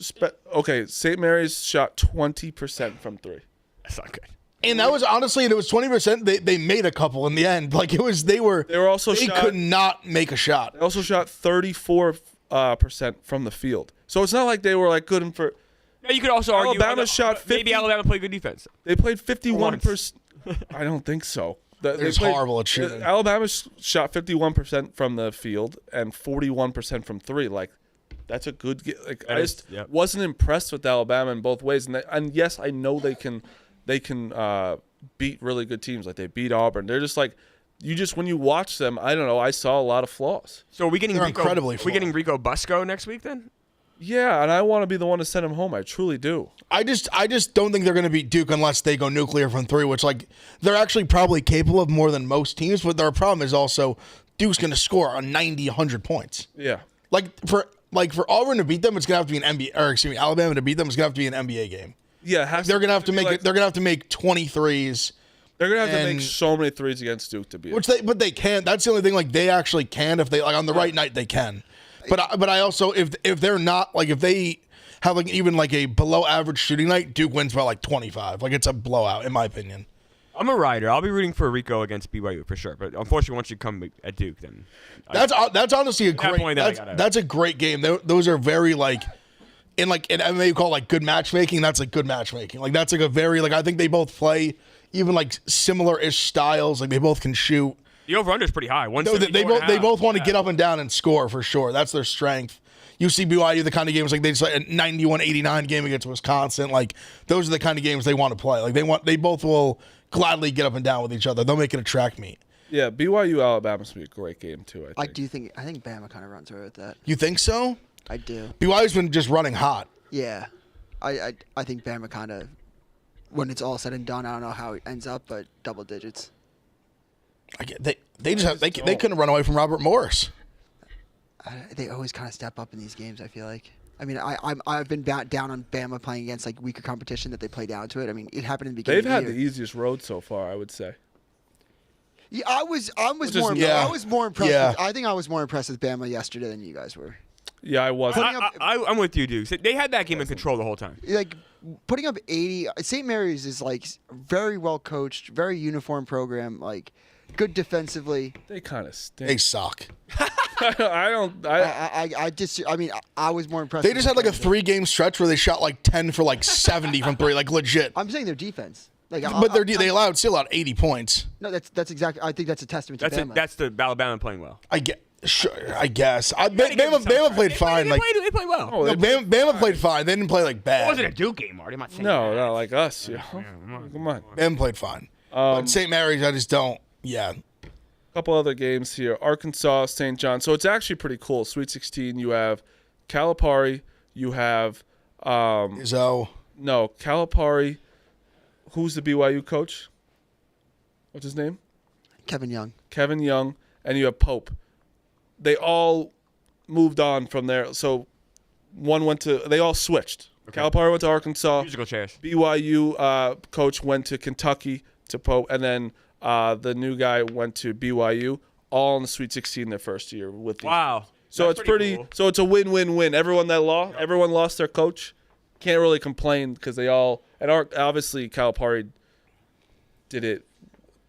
St. Mary's shot 20% from 3. That's not good. And that was honestly, it was 20%. They made a couple in the end. Like it was, they could not make a shot. They also shot 34% from the field. So it's not like they were like good and for. Yeah, you could also argue Alabama shot 50. Maybe Alabama played good defense. They played 51%. I don't think so. They're just horrible at shooting. Alabama shot 51% from the field and 41% from 3. Like, That's a good game. Like, I just wasn't impressed with Alabama in both ways. And yes, I know they can beat really good teams. Like they beat Auburn. They're just like when you watch them, I don't know. I saw a lot of flaws. So are we getting incredibly flawed. We getting Rico Busco next week then? Yeah, and I want to be the one to send him home. I truly do. I just don't think they're going to beat Duke unless they go nuclear from 3, which like they're actually probably capable of more than most teams. But their problem is also Duke's going to score on 90, 100 points. Yeah. Like for Auburn to beat them, it's going to have to be an NBA. Or excuse me, Alabama to beat them, it's going to have to be an NBA game. Yeah, they're going to have to make it. They're going to have to make 20 threes. They're going to have to make so many threes against Duke to beat. But they can. That's the only thing. Like they actually can if they like on the right night they can. But I also if they're not like if they have like even like a below average shooting night, Duke wins by like 25. Like it's a blowout in my opinion. I'm a rider. I'll be rooting for Rico against BYU for sure. But unfortunately, once you come at Duke, then that's honestly a great. That's a great game. Those are very like in MMA you call like good matchmaking. That's like good matchmaking. Like that's like a very like I think they both play even like similar-ish styles. Like they both can shoot. The over/under is pretty high. They both want to get up and down and score for sure. That's their strength. You see BYU, the kind of games like they just like a 91-89 game against Wisconsin. Like those are the kind of games they want to play. Like they both will gladly get up and down with each other. They'll make it a track meet. Yeah, BYU Alabama's gonna be a great game too. I think Bama kind of runs away with that. You think so? I do. BYU's been just running hot. Yeah, I think Bama kind of when it's all said and done. I don't know how it ends up, but double digits. They couldn't run away from Robert Morris. They always kind of step up in these games. I feel like. I mean, I've been down on Bama playing against like weaker competition that they play down to it. I mean, it happened in the beginning. They've had the easiest road so far, I would say. Yeah, I was more impressed. Yeah. I think I was more impressed with Bama yesterday than you guys were. Yeah, I was. I'm with you, Duke. They had that game in control the whole time. Like putting up 80. St. Mary's is like very well coached, very uniform program. Like. Good defensively. They kind of stink. They suck. I was more impressed. They just had like a 3-game stretch where they shot like 10 for like 70 from 3, like legit. I'm saying their defense. Like, they still allowed 80 points. No, that's exactly. I think that's a testament to Bama. That's the Alabama playing well. I guess. Bama played fine. They played well. Bama played fine. They didn't play like bad. It wasn't a Duke game, Marty. I'm not saying no, that. not like us. Come on. Bama played fine. But St. Mary's, I just don't. Yeah. A couple other games here. Arkansas, St. John. So it's actually pretty cool. Sweet 16, you have Calipari. You have Izzo. No, Calipari. Who's the BYU coach? What's his name? Kevin Young. And you have Pope. They all moved on from there. So they all switched. Okay. Calipari went to Arkansas. Musical chairs. BYU coach went to Kentucky to Pope. And then the new guy went to BYU, all in the Sweet 16 their first year with these. Wow. So it's pretty cool. So it's a win-win-win. Everyone lost their coach. Can't really complain because they all – and obviously Calipari did it.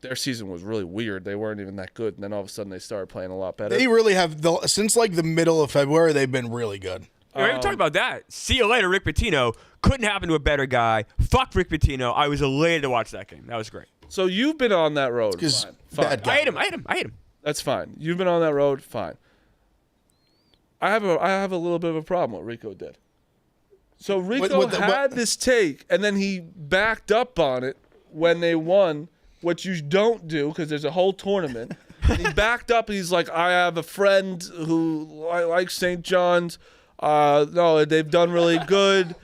Their season was really weird. They weren't even that good. And then all of a sudden they started playing a lot better. They really have – since like the middle of February, they've been really good. We're going to talk about that. See you later, Rick Pitino. Couldn't happen to a better guy. Fuck Rick Pitino. I was elated to watch that game. That was great. So you've been on that road. Fine. I hate him. That's fine. You've been on that road. Fine. I have a little bit of a problem what Rico did. So Rico had this take, and then he backed up on it when they won, which you don't do because there's a whole tournament. And he backed up, and he's like, I have a friend who likes St. John's. No, they've done really good.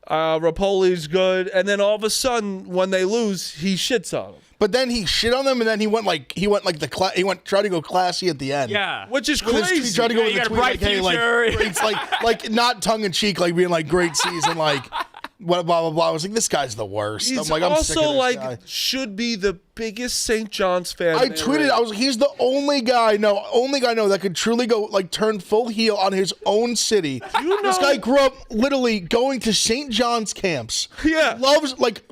Rapoli's good, and then all of a sudden, when they lose, he shits on them. But then he shit on them, and then he went tried to go classy at the end. Yeah, which is crazy. He tried to go with the tweet like, hey, like not tongue in cheek, like being like great season, like blah blah blah. I was like, this guy's the worst. He's I'm also sick of this guy. Should be the biggest St. John's fan. I tweeted, he's the only guy that could truly go like turn full heel on his own city. This guy grew up literally going to St. John's camps. Yeah,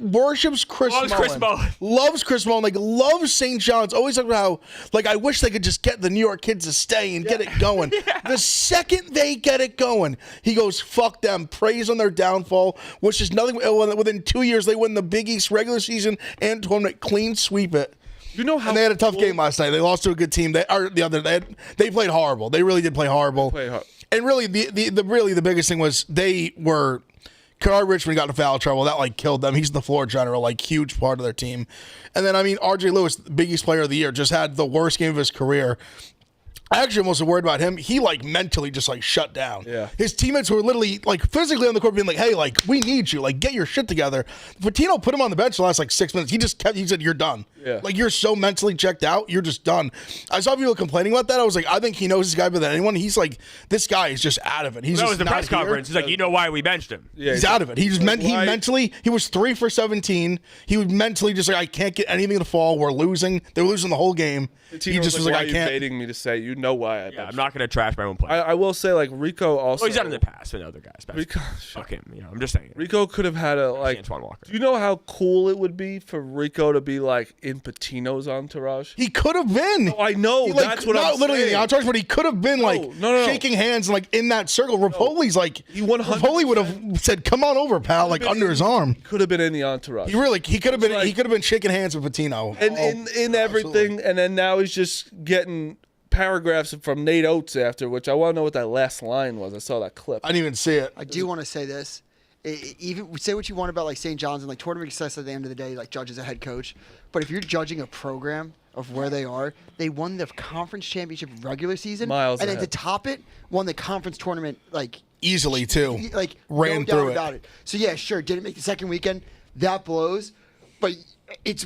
worships Chris Mullen. Loves Chris Mullen. Like loves St. John's. Always talking about how I wish they could just get the New York kids to stay and get it going. The second they get it going, he goes fuck them. Praise on their downfall, which is nothing. Within 2 years, they win the Big East regular season and tournament clean sweep it. You know how and they had a tough game last night. They lost to a good team. They played horrible. They really did play horrible. And really, the biggest thing was Kennard Richmond got into foul trouble. That, like, killed them. He's the floor general, like, huge part of their team. And then, I mean, R.J. Lewis, the biggest player of the year, just had the worst game of his career. I actually almost worried about him. He, like, mentally just, like, shut down. Yeah. His teammates were literally, like, physically on the court being like, hey, like, we need you. Like, get your shit together. Pitino put him on the bench the last, like, 6 minutes. He said, you're done. Yeah. Like, you're so mentally checked out. You're just done. I saw people complaining about that. I was like, I think he knows this guy better than anyone. He's like, this guy is just out of it. He's that just was the not press here. conference. He's like, you know why we benched him? Yeah, He's out of it. He mentally, he was 3 for 17. He was mentally just like, I can't get anything to fall. We're losing. They were losing the whole game. He just was like, I can't. Why are you baiting me to say, you know why? I'm not going to trash my own player. I will say, like, Rico also. Well, he's done in the past with other guys. Rico, fuck him. You know, I'm just saying. Rico could have had a, like, Antoine Walker. Do you know how cool it would be for Rico to be, like, in Pitino's entourage? He could have been. No, I know. He, like, that's what I'm not literally in saying. the entourage, but he could have been, like, shaking hands, like, in that circle. Rapoli's, like, Rapoli would have said, come on over, pal, like, under his arm. Could have been in the entourage. He could have been. Like, he could have been shaking hands with Pitino. And in everything, and then now he's just getting paragraphs from Nate Oates after, which I want to know what that last line was. I saw that clip. I didn't even see it. I do want to say this. Even say what you want about, like, St. John's and, like, tournament success at the end of the day, like, judge as a head coach. But if you're judging a program of where they are, they won the conference championship regular season. Miles and ahead. then to top it, won the conference tournament, like, easily too. Like, ran no through doubt about it. So yeah, sure, didn't make the second weekend. That blows. But it's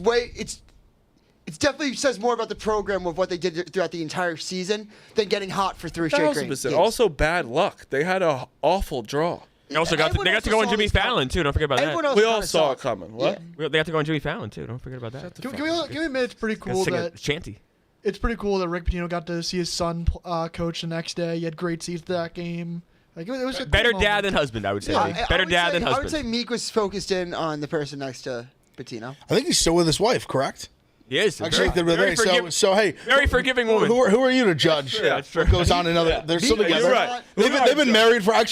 definitely says more about the program of what they did throughout the entire season than getting hot for 3 straight games. Also bad luck. They had an awful draw. They also got to go on Jimmy Fallon too. Don't forget about that. We all saw it coming. What? Yeah. They got to go on Jimmy Fallon too. Don't forget about that. Can we admit it's pretty cool that chanty. It's pretty cool that Rick Pitino got to see his son coach the next day. He had great seats to that game. Like, it was a better cool dad moment. than husband, I would say. Yeah, Better dad than husband. I would say Meek was focused in on the person next to Pitino. I think he's still with his wife, correct? He is. Actually, so hey, very forgiving woman. Who are you to judge? That's true. What goes on in other? Yeah. They're still together. You're right. They've been married for. I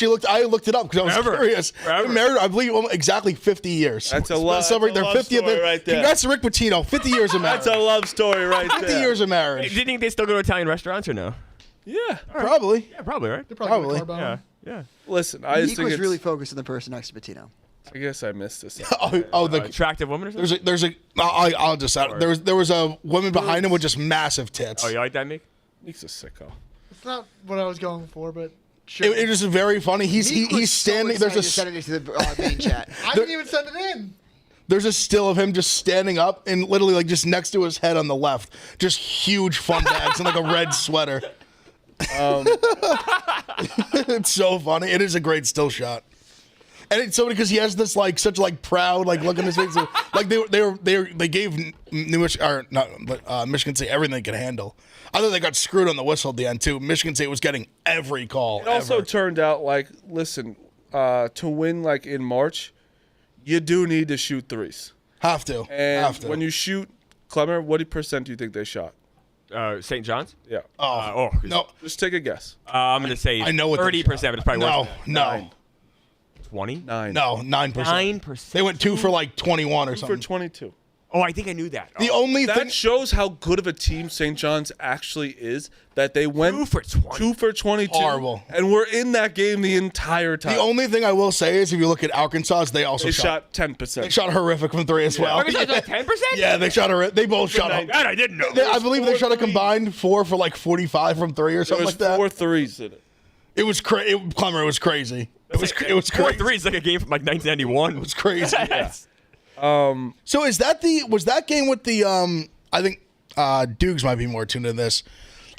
looked it up because I was curious. Forever. They've been married, I believe, exactly 50 years. That's a love. Celebrate their 50th. Right there. Congrats to Rick Pitino. 50 years of marriage. That's a love story right there. 50 years of marriage. Do you think they still go to Italian restaurants or no? Yeah. Probably. Yeah, probably, right? They're probably. Yeah. Listen, I just Meek think was it's really focused on the person next to Pitino. I guess I missed this. The attractive woman or something? I'll just there was a woman behind him with just massive tits. Oh, you like that, Meek? Meek's a sicko. It's not what I was going for, but sure. It is very funny. He's standing. There's send it to the main chat. I didn't even send it in. There's a still of him just standing up and literally like just next to his head on the left, just huge fun bags and like a red sweater. It's so funny. It is a great still shot. And it's so because he has this like such like proud like look in his face. Like they gave Michigan State everything they could handle. I thought they got screwed on the whistle at the end too. Michigan State was getting every call. It also turned out like, listen, to win like in March, you do need to shoot threes. Have to. And when you shoot, Clemmer, what percent do you think they shot? St. John's? Yeah. No. Just take a guess. I'm going to say I know what 30%, but it's probably worse. No. 20? 9. No, 9%. 9%. They went 2 for like 21 or 2 something. for 22. Oh, I think I knew that. The only That thing shows how good of a team St. John's actually is that they went 2 for 20. 2 for 22. Horrible. And we're in that game the entire time. The only thing I will say is if you look at Arkansas, they also they shot 10%. They shot horrific from 3 as well. Arkansas shot 10%? Yeah, they shot they both shot. That I didn't know. I believe they shot a combined 4 for like 45 from 3 or something like that. 4 threes in it. It was crazy. Clemmer, it was crazy. It was crazy. 4 threes like a game from like 1991. It was crazy. Yes. So was that game with the I think Dukes might be more tuned in this.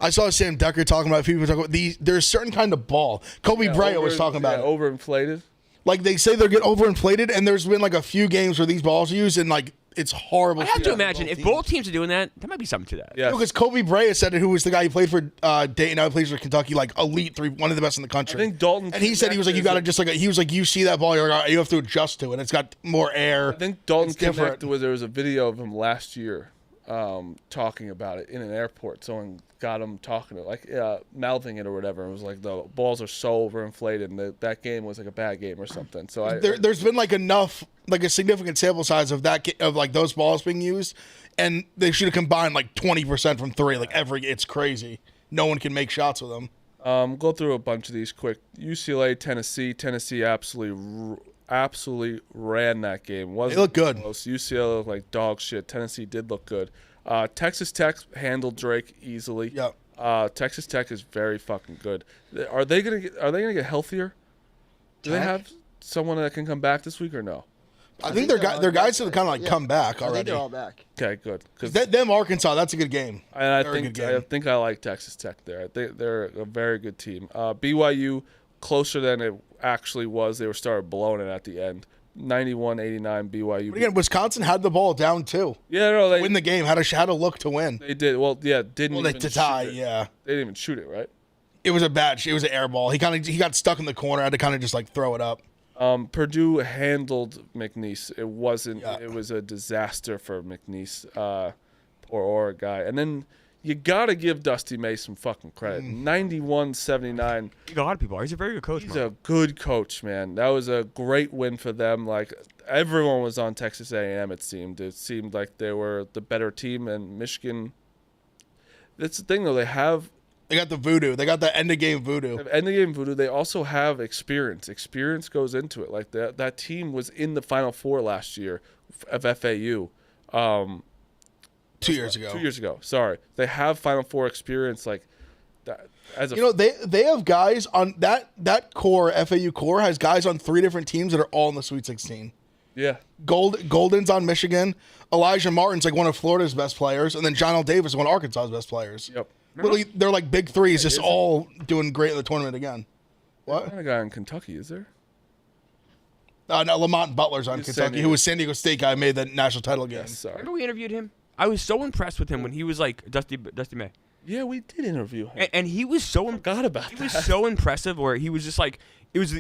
I saw Sam Decker talking about people talking about there's a certain kind of ball. Kobe Bryant was talking about it. Overinflated. Like they say they're getting overinflated, and there's been like a few games where these balls are used, and like it's horrible. I have to imagine if both teams are doing that, there might be something to that. Yeah. Because Kobe Bryant said it, who was the guy who played for Dayton, now he plays for Kentucky, like elite 3, one of the best in the country. I think Dalton. And he said he was like, you got to just like he was like, you see that ball, you're like, you have to adjust to it. It's got more air. I think Dalton It's different. connected with there was a video of him last year talking about it in an airport. Someone got him talking to it, like mouthing it or whatever. It was like the balls are so overinflated, and that game was like a bad game or something. So there's been like enough, like a significant sample size of of like those balls being used, and they should have combined like 20% from 3. Like it's crazy. No one can make shots with them. Go through a bunch of these quick. UCLA, Tennessee. Tennessee absolutely ran that game. They look good. Close. UCLA looked like dog shit. Tennessee did look good. Texas Tech handled Drake easily. Yep. Texas Tech is very fucking good. Are they gonna get healthier? Do they have someone that can come back this week or no? I think their guys have kind of like come back already. I think they're all back. Okay, good. Because them Arkansas, that's a good game. And I think I like Texas Tech there. I think they're a very good team. BYU closer than it actually was. They were started blowing it at the end. 91-89 BYU. But again, Wisconsin had the ball down too. Yeah, no, they win the game. Had a look to win. They did. Well, yeah, to tie. Yeah, they didn't even shoot it, right? It was it was an air ball. He got stuck in the corner. Had to kind of just like throw it up. Purdue handled McNeese. It wasn't. Yeah. It was a disaster for McNeese, or a guy. And then you gotta give Dusty May some fucking credit. 91-79. A lot of people. He's a very good coach. He's a good coach, man. That was a great win for them. Like everyone was on Texas A&M. It seemed like they were the better team, and Michigan. That's the thing, though. They got the voodoo. They got the end of game voodoo. They also have experience. Experience goes into it. Like that team was in the Final Four last year of FAU. 2 years ago. 2 years ago. Sorry, they have Final Four experience. Like that. They have guys on that core. FAU core has guys on 3 different teams that are all in the Sweet 16. Yeah. Golden's on Michigan. Elijah Martin's like one of Florida's best players, and then John L. Davis is one of Arkansas's best players. Yep. Literally, they're like big threes, just all doing great in the tournament again. What? There's not a guy in Kentucky, is there? No, Lamont Butler's on Kentucky, who was San Diego State guy, made the national title game. Yes, sorry. Remember we interviewed him? I was so impressed with him when he was like Dusty May. Yeah, we did interview him. And he was so He was so impressive. Where he was just like it was.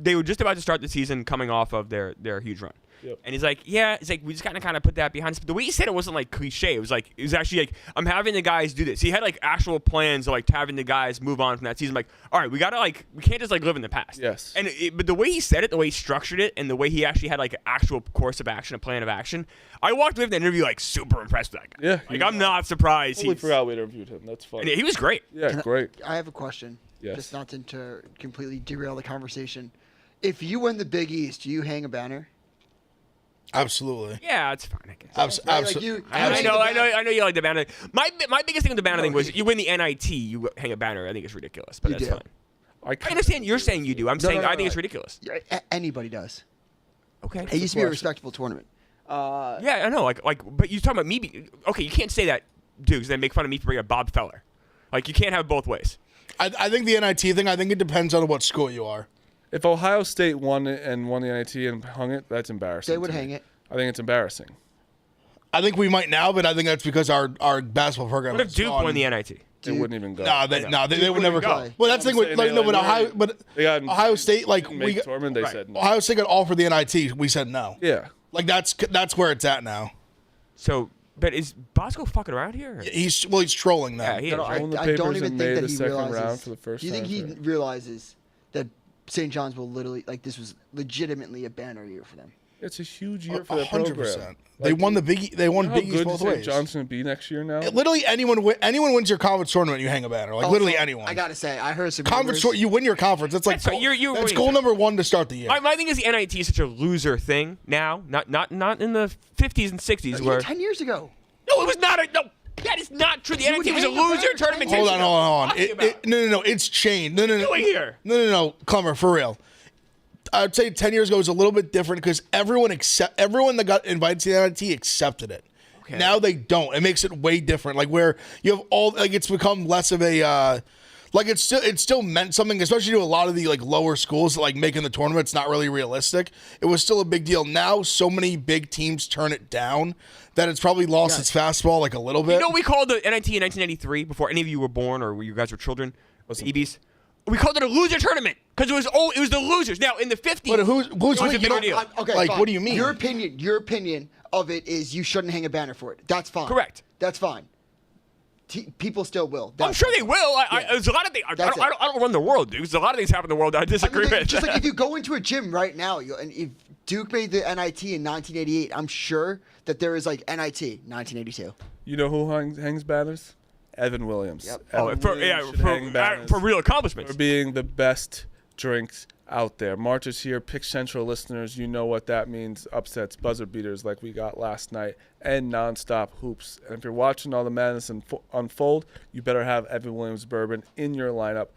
They were just about to start the season, coming off of their huge run. Yep. And he's like, yeah, it's like we just kind of put that behind us. But the way he said it wasn't like cliche. It was actually like, I'm having the guys do this. He had like actual plans of like having the guys move on from that season. Like, all right, we can't just like live in the past. Yes. But the way he said it, the way he structured it, and the way he actually had like an actual course of action, a plan of action, I walked away from the interview like super impressed with that guy. Yeah. Like I'm not surprised. I forgot we interviewed him. That's funny. And he was great. Yeah, great. I have a question. Yes. Just not to completely derail the conversation. If you win the Big East, do you hang a banner? Absolutely. Yeah, it's fine. I guess. Absolutely. I know you like the banner. My biggest thing with the banner thing was you win the NIT, you hang a banner. I think it's ridiculous, but that's fine. I understand you're saying you do. I'm saying I think it's ridiculous. Anybody does. Okay. It used to be a respectable tournament. Yeah, I know. Like, but you're talking about me. Okay, you can't say that, dude, because they make fun of me for bringing up Bob Feller. Like, you can't have both ways. I think the NIT thing, I think it depends on what school you are. If Ohio State won the NIT and hung it, that's embarrassing. They would hang it. I think it's embarrassing. I think we might now, but I think that's because our basketball program. What if Duke won the NIT? They wouldn't even go. They would never go. Well, that's the thing. Ohio State, like they said no. Ohio State got offered the NIT. We said no. Yeah, like that's where it's at now. So, but is Bosco fucking around here? He's trolling now. Yeah, he is. I don't even think that he realizes. Do you think he realizes that St. John's will literally this was legitimately a banner year for them? It's a huge year for the program. They won the Big. They won Big East both ways. St. John's going to be next year now. Literally, anyone wins your conference tournament, you hang a banner. Like literally anyone. I gotta say, I heard some conference. You win your conference. That's like that's goal number 1 to start the year. My thing is the NIT is such a loser thing now. Not in the 50s and 60s where 10 years ago. No, it was not. That is not true. The NIT was a loser tournament. Hold on. No. It's changed. No, Clemmer, for real. I'd say 10 years ago was a little bit different because everyone that got invited to the NIT accepted it. Okay. Now they don't. It makes it way different. Like where you have it's become less of a it still meant something, especially to a lot of the lower schools that making the tournament. It's not really realistic. It was still a big deal. Now so many big teams turn it down that it's probably lost its fastball a little bit. You know what we called the NIT in 1993 before any of you were born or you guys were children? Was the EBs? We called it a loser tournament because it was the losers. Now in the 50s, but who's a bigger deal? Okay, what do you mean? Your opinion of it is you shouldn't hang a banner for it. That's fine. Correct. That's fine. People still will. I'm sure they will. There's a lot of things. I don't run the world, dude. There's a lot of things happen in the world that I disagree with. Just like if you go into a gym right now, and if Duke made the NIT in 1988, I'm sure that there is NIT 1982. You know who hangs banners? Evan Williams. Yep. Evan Williams For real accomplishments. for being the best drinks out there. March is here. Pick Central listeners, you know what that means. Upsets, buzzer beaters like we got last night, and nonstop hoops. And if you're watching all the madness unfold, you better have Evan Williams bourbon in your lineup.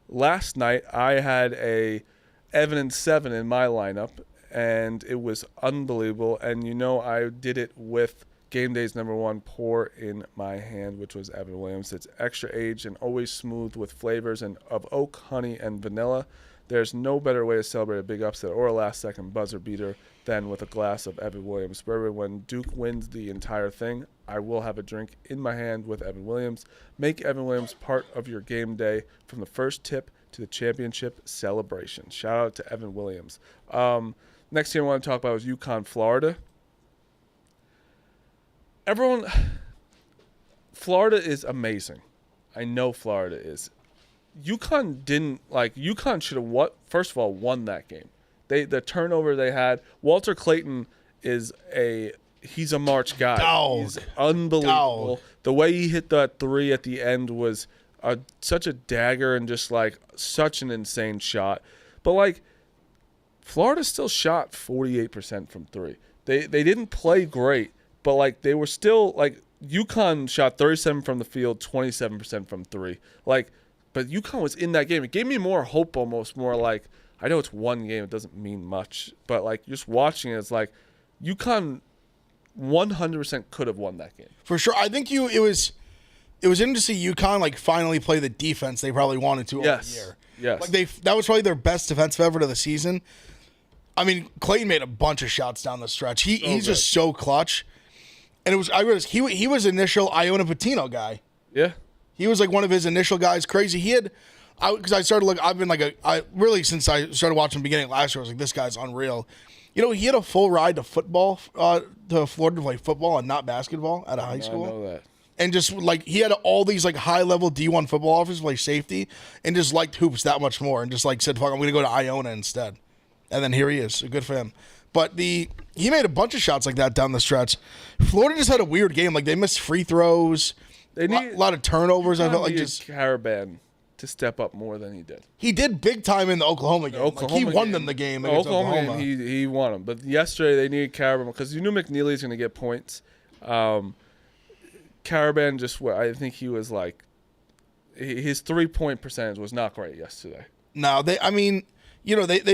Last night, I had a Evan and 7 in my lineup, and it was unbelievable. And you know I did it with Game Day's #1 pour in my hand, which was Evan Williams. It's extra aged and always smooth with flavors of oak, honey, and vanilla. There's no better way to celebrate a big upset or a last-second buzzer beater than with a glass of Evan Williams bourbon. When Duke wins the entire thing, I will have a drink in my hand with Evan Williams. Make Evan Williams part of your game day from the first tip to the championship celebration. Shout out to Evan Williams. Next thing I want to talk about is UConn, Florida. Florida is amazing. I know Florida is. UConn should have first of all won that game. The turnover they had. Walter Clayton he's a March guy. Dog. He's unbelievable. Dog. The way he hit that 3 at the end was such a dagger and just like such an insane shot. But like Florida still shot 48% from 3. They didn't play great. But, like, they were still, like, UConn shot 37 from the field, 27% from 3. Like, but UConn was in that game. It gave me more hope almost, more like, I know it's one game. It doesn't mean much. But, like, just watching it, it's like, UConn 100% could have won that game. For sure. I think it was interesting to see UConn, like, finally play the defense they probably wanted to all year. Yes. Like, that was probably their best defensive effort of the season. I mean, Clayton made a bunch of shots down the stretch. He's just so clutch. And I realized he was initial Iona Pitino guy. Yeah. He was like one of his initial guys. Crazy. Because I started looking, I've been like since I started watching the beginning of last year, I was like, this guy's unreal. You know, he had a full ride to football, to Florida to play football and not basketball at a high school. I know that. And just like, he had all these like high level D1 football offers to play safety and just liked hoops that much more and just like said, fuck, I'm going to go to Iona instead. And then here he is. Good for him. But he made a bunch of shots like that down the stretch. Florida just had a weird game. Like, they missed free throws. They need a lot of turnovers. I felt like just Caravan to step up more than he did. He did big time in the Oklahoma game. He won them the game against Oklahoma. He won them. But yesterday they needed Caravan because you knew McNeely's going to get points. Caravan I think he was like, his 3-point percentage was not great yesterday. No, they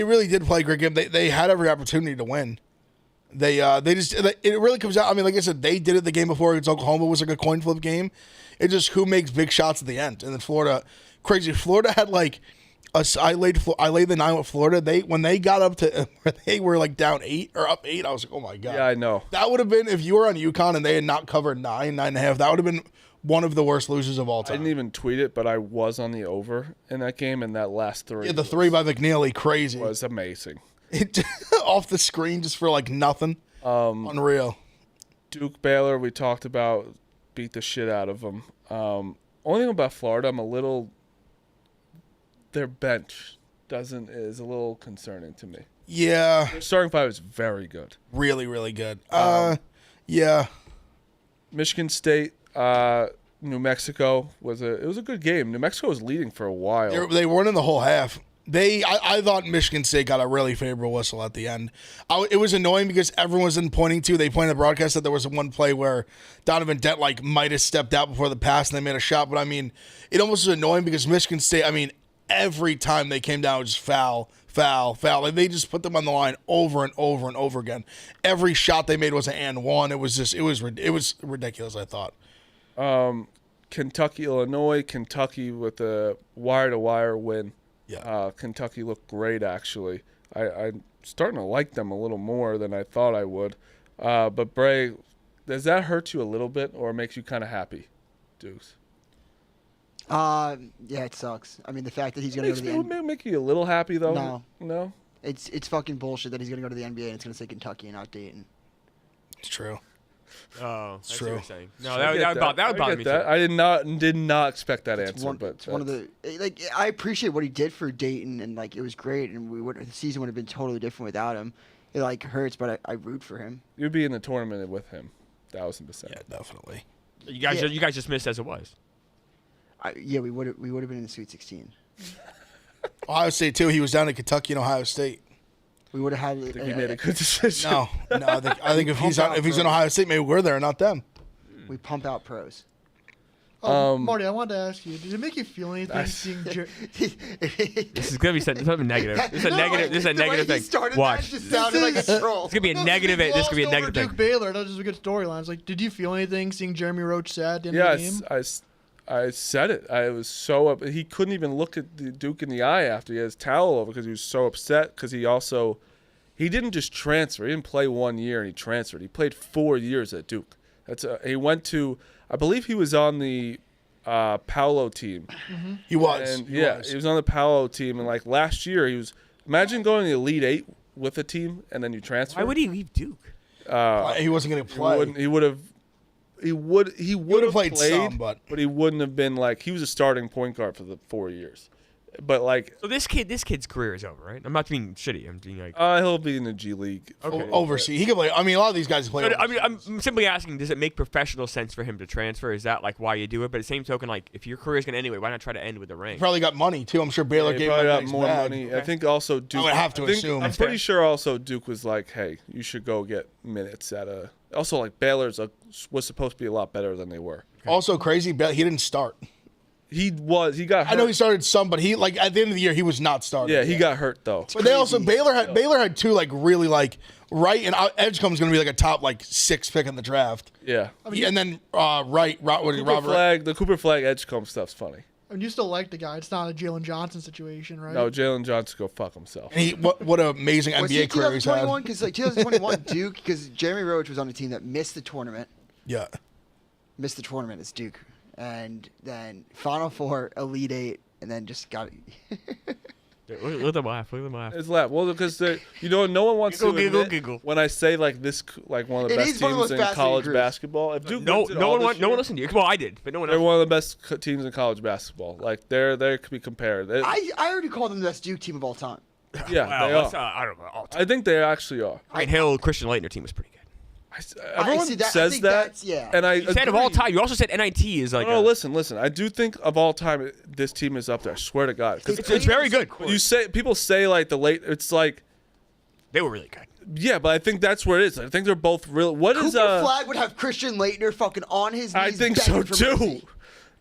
really did play a great game. They had every opportunity to win. It really comes out. I mean, like I said, they did it the game before against Oklahoma. It was like a coin flip game. It's just who makes big shots at the end. And then Florida, crazy. Florida had like I laid the 9 with Florida. When they got up to where they were like down 8 or up 8, I was like, oh my god. Yeah, I know. That would have been, if you were on UConn and they had not covered 9.5. That would have been one of the worst losers of all time. I didn't even tweet it, but I was on the over in that game, and that last 3. Yeah, the 3 by McNeely, crazy. Was amazing. It off the screen just for like nothing. Unreal. Duke Baylor, we talked about, beat the shit out of them. Only thing about Florida, their bench is a little concerning to me. Yeah. Their starting 5 is very good. Really, really good. Yeah. Michigan State, New Mexico was a good game. New Mexico was leading for a while. They weren't in the whole half. I thought Michigan State got a really favorable whistle at the end. It was annoying because everyone was pointing to the broadcast that there was one play where Donovan Dent like might have stepped out before the pass and they made a shot. But I mean, it almost was annoying because Michigan State, I mean, every time they came down, it was just foul. Like they just put them on the line over and over and over again. Every shot they made was an and one. It was ridiculous, I thought. Kentucky, Illinois, Kentucky with a wire-to-wire win. Yeah. Kentucky looked great, actually. I'm starting to like them a little more than I thought I would. But Bray, does that hurt you a little bit or makes you kind of happy, Dukes? Yeah, it sucks. I mean, the fact that he's going to go to the NBA. Make you a little happy, though? No? It's fucking bullshit that he's going to go to the NBA and it's going to say Kentucky and not Dayton. It's true. Oh, that's true. what you're saying. No, that would bother me too. I did not expect that answer. It's one of the I appreciate what he did for Dayton and like it was great and the season would have been totally different without him. It hurts, but I root for him. You'd be in the tournament with him, 1,000%. Yeah, definitely. You guys just missed as it was. Yeah, we would have been in the Sweet 16. Ohio State too. He was down in Kentucky and Ohio State. We would have had. I think he made a good decision. No. I think if he's in Ohio State, maybe we're there, not them. We pump out pros. Marty, I wanted to ask you, did it make you feel anything seeing This is gonna be something negative. This is a negative. This is a negative thing. Watch. Just sounded like a troll. It's gonna be a negative. This could be a negative Duke thing. Baylor, that was just a good storyline. Like, did you feel anything seeing Jeremy Roach sad at the end of the game? Yes, I said it. I was so up. He couldn't even look at the Duke in the eye after he had his towel over because he was so upset. Because he didn't just transfer. He didn't play 1 year and he transferred. He played 4 years at Duke. He went to. I believe he was on the Paolo team. Mm-hmm. He was. And he was on the Paolo team. And like last year, he was. Imagine going to the Elite Eight with a team and then you transfer. Why would he leave Duke? He wasn't going to play. He would have. He would have played some, but he wouldn't have been like he was a starting point guard for the 4 years. But like, so this kid's career is over, right? I'm not being shitty. I'm being like, he'll be in the G League. Okay. Overseas. He can play. I mean, a lot of these guys play. I mean, I'm simply asking: does it make professional sense for him to transfer? Is that like why you do it? But at the same token, like if your career is gonna end anyway, why not try to end with a ring? Probably got money too. I'm sure Baylor gave probably him got nice more bag. money. Okay. I think also Duke. I would have to assume. I'm pretty sure also Duke was like, hey, you should go get minutes at a. Also, like Baylor's was supposed to be a lot better than they were. Also crazy, he didn't start. He got hurt. I know he started some, but he like at the end of the year he was not starting. Yeah, he got hurt though. But they also Baylor had two like really like Wright and Edgecombe's going to be like a top like 6 pick in the draft. Yeah. And then Robert. The Cooper Flag Edgecombe stuff's funny. I mean, you still like the guy. It's not a Jalen Johnson situation, right? No, Jalen Johnson go fuck himself. And what an amazing Was he NBA career he's had. 2021? Because like 2021 Duke, because Jeremy Roach was on a team that missed the tournament. Yeah. Missed the tournament as Duke, and then Final Four, Elite Eight, and then just got it. Look at them laugh. Look at them laugh. It's laugh. Well, because no one wants to admit when I say like this, like one of the best teams in college basketball. If Duke no one listened to you. Well, I did, but no one else. They're one of the best teams in college basketball. Like they could be compared. I already called them the best Duke team of all time. Yeah, Wow, they that's, are. I don't know. I think they actually are. Ryan Hill, Christian Leitner team was pretty good. Everyone see that- I says think that, that's- yeah. and I You said of all agree. time. You also said NIT is like. No, listen. I do think of all time, this team is up there. I swear to God. 'Cause It's very good. people say like the late. It's like, They were really good. yeah, but I think that's where it is. I think they're both real. What is Cooper Flag would have Christian Leitner fucking on his knees. I think so begging for too. mercy.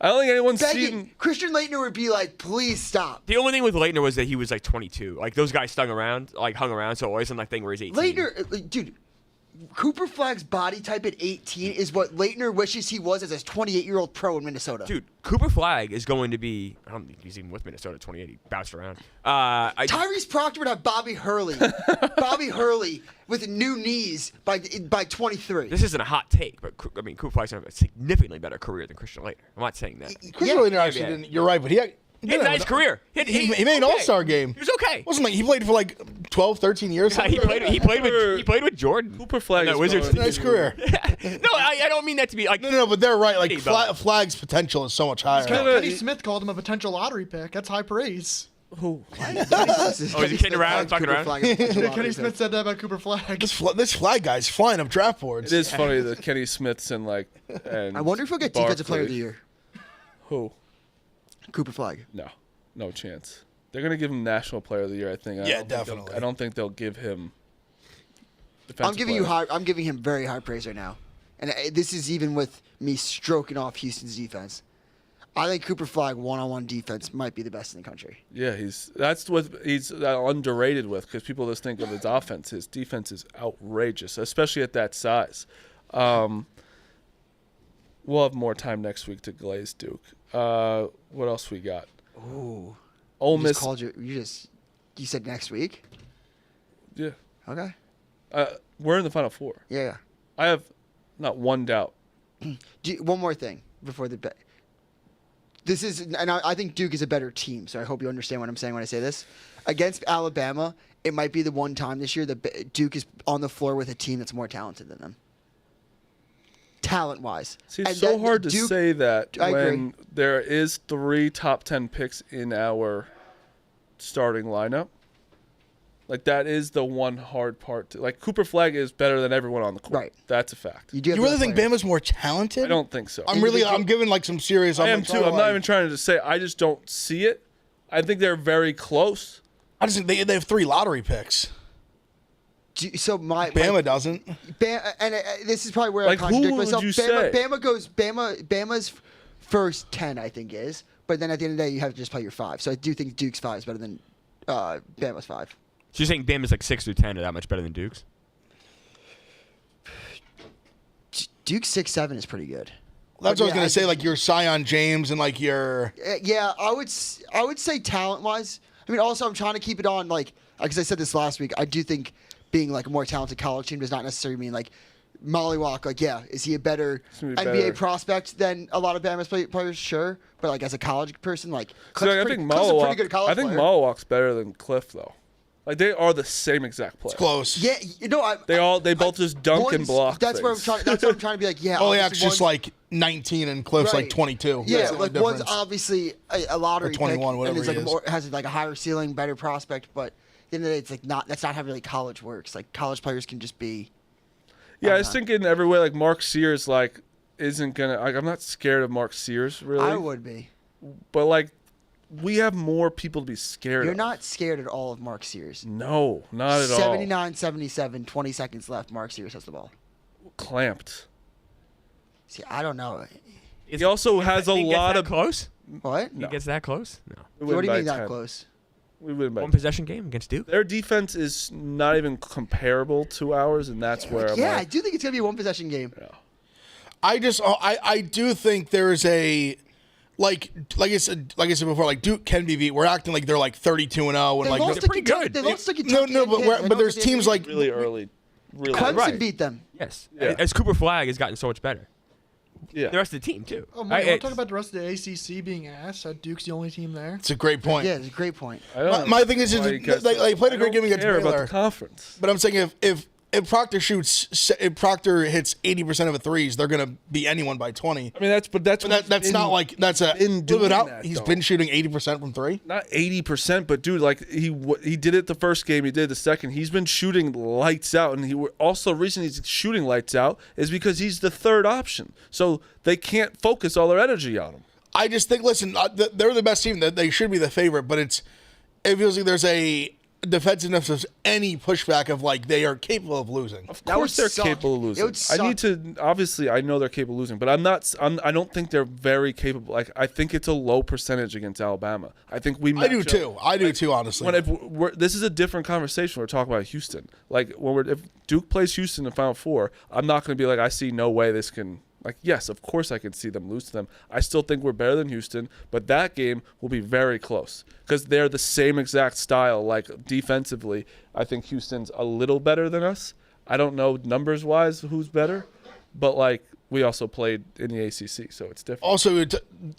I don't think anyone's Begging. seen. Christian Leitner would be like, please stop. The only thing with Leitner was that he was like 22. Like those guys hung around, so it wasn't like thing where he's 18. Leitner, like, dude, Cooper Flag's body type at 18 is what Leitner wishes he was as a 28-year-old pro in Minnesota. Dude, Cooper Flag is going to be. I don't think he's even with Minnesota at 28. He bounced around. Tyrese Proctor would have Bobby Hurley. Bobby Hurley with new knees by 23. This isn't a hot take, but I mean, Cooper Flag's going to have a significantly better career than Christian Leitner. I'm not saying that. Christian Leitner actually didn't. You're right, but he He had a nice career. He made an All-Star game. He was okay. Wasn't like he played for like 12, 13 years. Yeah, he played with Jordan. Cooper Flag No, is Wizards. going- Nice career. No, I don't mean that to be like. No, but they're right. Like But- Flag's potential is so much higher. Kenny Smith called him a potential lottery pick. That's high praise. Who? Oh, is he kidding around, fucking around? Kenny Smith said that about Cooper Flag. This Flag guy's flying up draft boards. It is funny that Kenny Smith's and like. And I wonder if he'll get Defensive Player of the Year. Who? Cooper Flag. No chance. They're gonna give him National Player of the Year. I think. Yeah, definitely. I don't think they'll give him. I'm giving you player. high. I'm giving him very high praise right now, and this is even with me stroking off Houston's defense. I think Cooper Flag one-on-one defense might be the best in the country. Yeah, that's what he's underrated with because people just think of his offense. His defense is outrageous, especially at that size. We'll have more time next week to glaze Duke. What else we got? Ooh. Ole You Miss. just called you said next week? Yeah. Okay. We're in the Final Four. Yeah. I have not one doubt. One more thing before the bet. This is, and I think Duke is a better team, so I hope you understand what I'm saying when I say this. Against Alabama, it might be the one time this year that Duke is on the floor with a team that's more talented than them. Talent-wise. See, it's And so that hard to Duke- say that I when agree. there is 3 top 10 picks in our starting lineup. Like, that is the one hard part. Like, Cooper Flagg is better than everyone on the court. Right. That's a fact. You really think Bama's more talented? I don't think so. I'm giving like some serious. I am too. I'm not even trying to say. I just don't see it. I think they're very close. I just think they have 3 lottery picks. So Bama doesn't. This is probably where Like, I contradict who would myself. you say? Bama's first 10, I think, is. But then at the end of the day, you have to just play your 5. So I do think Duke's 5 is better than Bama's 5. So you're saying Bama's like 6 through 10 are that much better than Duke's? Duke's 6-7 is pretty good. That's what I was gonna say. Like your Sion James and like your. Yeah, I would say talent wise. I mean, also I'm trying to keep it on like because I said this last week. I do think being like a more talented college team does not necessarily mean like Mollywalk. Like, yeah, is he a better NBA prospect than a lot of Bama's players? Sure, but like as a college person, like Cliff's I think Mollywalk's better than Cliff though. Like, they are the same exact player. It's close. Yeah, they both just dunk and block. That's what I'm trying. That's what I'm trying to be like. Yeah. Mollywalk's just like 19 and Cliff's like 22. Yeah, like one's obviously a lottery or 21, pick, whatever and he is. has like a higher ceiling, better prospect. But at the end of the day, it's like not. That's not how really college works. Like college players can just be. Yeah, I just think in every way, like Mark Sears, like isn't gonna. Like, I'm not scared of Mark Sears really. I would be. But like, we have more people to be scared of. You're not scared at all of Mark Sears. No, not at all. 79-77, 20 seconds left. Mark Sears has the ball. Clamped. See, I don't know. He also has a lot of close. What? He gets that close? No. What do you mean that close? We win by One possession game against Duke. Their defense is not even comparable to ours, and that's where I'm I do think it's gonna be a 1 possession game. Yeah. I do think there's a like I said before, like Duke can be beat. We're acting like they're like 32-0 and like they're pretty good. They lost to Kentucky. but there's teams like really early. Really Clemson beat them. Yes. Yeah. As Cooper Flagg has gotten so much better. Yeah. The rest of the team too. Oh, man, you want to talk about the rest of the ACC being ass? Duke's the only team there. It's a great point. Yeah, it's a great point. My thing is, they played a great game against Baylor. About the conference. But I'm saying if Proctor hits 80% of the threes, they're gonna beat anyone by 20. I mean, that's not like that's a doing it out. that, He's though. been shooting 80% from 3. Not 80%, but dude, like he did it the first game, he did the second. He's been shooting lights out, and also reason he's shooting lights out is because he's the third option. So they can't focus all their energy on him. I just think, listen, they're the best team. They should be the favorite, but it feels like there's a defensiveness of any pushback of like they are capable of losing. Of course they're capable of losing. I know they're capable of losing, but I don't think they're very capable. Like, I think it's a low percentage against Alabama. I think we I do too, honestly. This is a different conversation. We're talking about Houston. Like, if Duke plays Houston in the Final Four, I'm not going to be like, I see no way this can. Like, yes, of course I can see them lose to them. I still think we're better than Houston, but that game will be very close because they're the same exact style. Like, defensively, I think Houston's a little better than us. I don't know numbers-wise who's better, but, like, we also played in the ACC, so it's different. Also,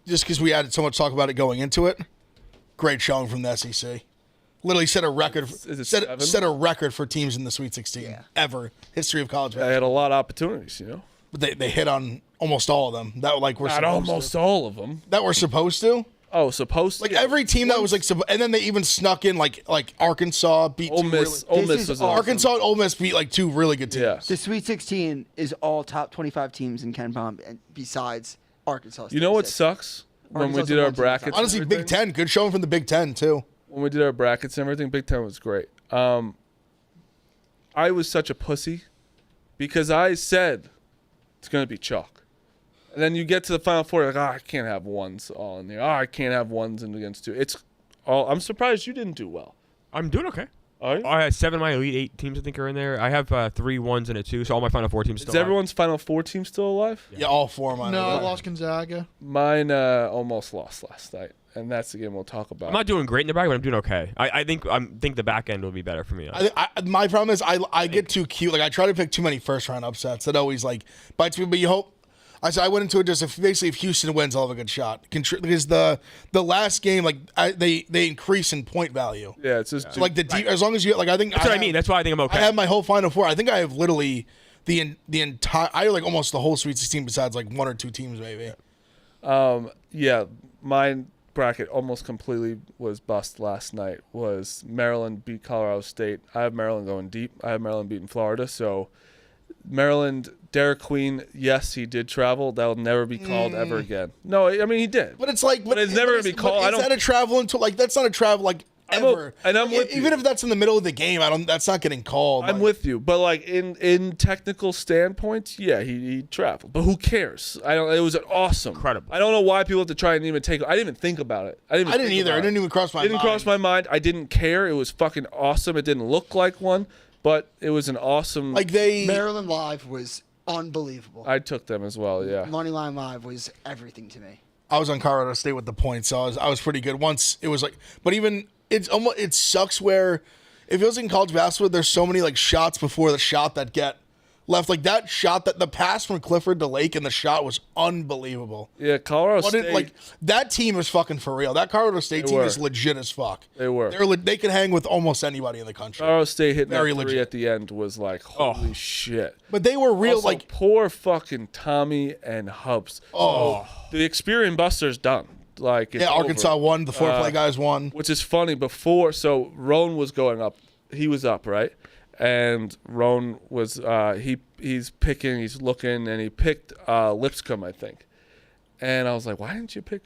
just because we had so much talk about it going into it, great showing from the SEC. Literally set a record. Set a record for teams in the Sweet 16 ever. History of college basketball. They had a lot of opportunities, But they hit on almost all of them. That like we're not almost all of them. That we're supposed to. Oh, supposed to. Like every team that was like, and then they even snuck in like Arkansas beat Ole Miss. Ole Miss was awesome. Arkansas and Ole Miss beat like 2 really good teams. Yeah. The Sweet 16 is all top 25 teams in Ken Palm, and besides Arkansas. You know what sucks? When we did our brackets. Honestly, Big Ten. Good showing from the Big Ten too. When we did our brackets and everything, Big Ten was great. I was such a pussy because I said it's going to be chalk. And then you get to the Final Four, like, I can't have ones all in there. I can't have ones in against 2. It's all. I'm surprised you didn't do well. I'm doing okay. Are you? I have 7 of my Elite 8 teams, I think, are in there. I have 3 1s and a 2, so all my Final Four teams still Is everyone's Final Four team still alive? Yeah, all 4 of mine. No, I lost Gonzaga. Mine almost lost last night, and that's the game we'll talk about. I'm not doing great in the back, but I'm doing okay. I think the back end will be better for me. My problem is I get too cute. Like I try to pick too many first round upsets. That always like bites me. But you hope. I went into it just basically if Houston wins, I'll have a good shot. Because the last game, like they increase in point value. Yeah, it's just so, like as long as you like, I think that's what I mean. That's why I think I'm okay. I have my whole Final Four. I think I have literally the entire. I have like almost the whole Sweet 16 besides like 1 or 2 teams maybe. Yeah, mine bracket almost completely was bust last night was Maryland beat Colorado State. I have Maryland going deep. I have Maryland beating Florida. So Maryland, Derek Queen, yes, he did travel. That'll never be called ever again. No, I mean, he did. But it's like, but it's never going to be called. Is that a travel until, like, that's not a travel, like, ever. I'm with you. Even if that's in the middle of the game, that's not getting called. I'm with you. But, like, in technical standpoints, yeah, he traveled. But who cares? It was awesome. Incredible. I don't know why people have to try and even take it. I didn't even think about it. I didn't either. It didn't even cross my mind. It didn't cross my mind. I didn't care. It was fucking awesome. It didn't look like one, but it was an awesome. Maryland Live was unbelievable. I took them as well, yeah. Moneyline Live was everything to me. I was on Colorado State with the points, so I was pretty good. Once it was like, but even it sucks where it feels like in college basketball there's so many like shots before the shot that get left. Like that shot, that the pass from Clifford to Lake and the shot was unbelievable. Yeah, Colorado State. Like that team is fucking for real. That Colorado State team is legit as fuck. They were. They could hang with almost anybody in the country. Colorado State hitting Very that three legit. at the end was like, holy shit. But they were real. Also, like poor fucking Tommy and Hubs. So the Experience Buster's done. Like it's Arkansas over. won. The four-play guys won. Which is funny. Before, so Roan was going up. He was up, right? And Roan was he's picking, he's looking, and he picked Lipscomb, I think. And I was like, why didn't you pick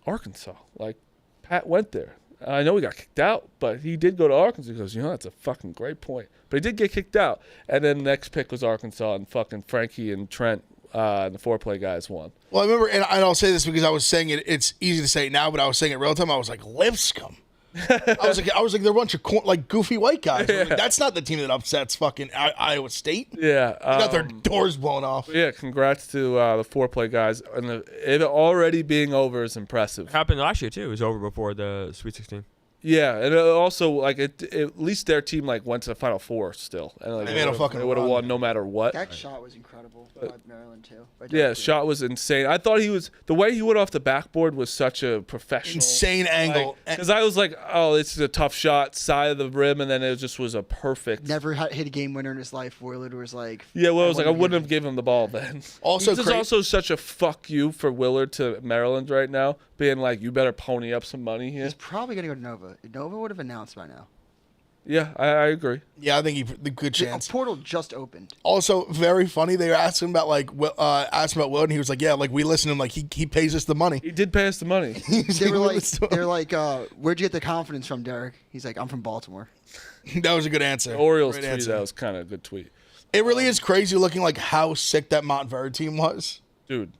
Arkansas? Like Pat went there. I know he got kicked out, but he did go to Arkansas. He goes, that's a fucking great point. But he did get kicked out. And then the next pick was Arkansas, and fucking Frankie and Trent, the four-play guys won. Well, I remember, and I'll say this because I was saying it. It's easy to say it now, but I was saying it real time. I was like, Lipscomb. I was like, they're a bunch of like goofy white guys. Like, that's not the team that upsets fucking Iowa State. Yeah, they got their doors blown off. Yeah, congrats to the four-play guys, and it already being over is impressive. It happened last year too. It was over before the Sweet 16. Yeah, and also like at least their team like went to the Final Four still, and like, they would have won no matter what. That shot was incredible by Maryland too. Yeah, shot was insane. I thought the way he went off the backboard was such a professional, insane angle. Because I was like, oh, this is a tough shot, side of the rim, and then it just was a perfect. Never hit a game winner in his life. Willard was like, yeah, well, I was like, I wouldn't have given him the ball then. Also, this is also such a fuck you for Willard to Maryland right now, being like, you better pony up some money here. He's probably gonna go to Nova. Nova would have announced by now. Yeah, I agree. Yeah, I think the good chance. The portal just opened. Also, very funny. They were asking about Willard, and he was like, "Yeah, like we listen to him. Like he pays us the money. He did pay us the money." They're like, where'd you get the confidence from, Derek? He's like, I'm from Baltimore. That was a good answer. The Orioles Great tweet, answer. that was kind of a good tweet. It really is crazy looking like how sick that Montverde team was. Dude,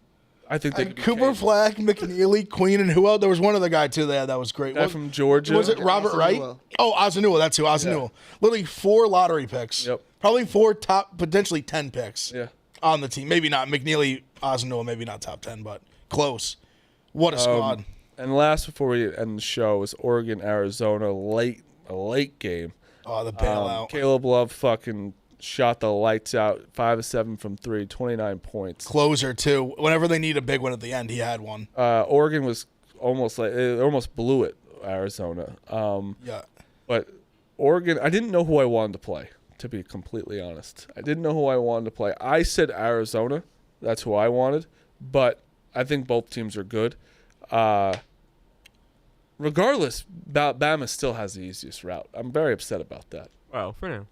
I think they could be Cooper Cajun. Flack, McNeely, Queen, and who else? There was one other guy too there that was great. Guy from Georgia. Was it Robert Wright? Ozunua. Oh, Ozunua. That's who. Ozunua. Yeah. Literally 4 lottery picks. Yep. Probably 4 top, potentially 10 picks. Yeah. On the team, maybe not McNeely, Ozunua, maybe not top 10, but close. What a squad! And last before we end the show was Oregon, Arizona, a late game. Oh, the bailout. Caleb Love fucking shot the lights out, 5 of 7 from 3, 29 points. Closer too. Whenever they need a big one at the end, he had one. Oregon was almost blew it, Arizona. Yeah. But Oregon, I didn't know who I wanted to play, to be completely honest. I didn't know who I wanted to play. I said Arizona. That's who I wanted. But I think both teams are good. Regardless, Bama still has the easiest route. I'm very upset about that. Well, for now.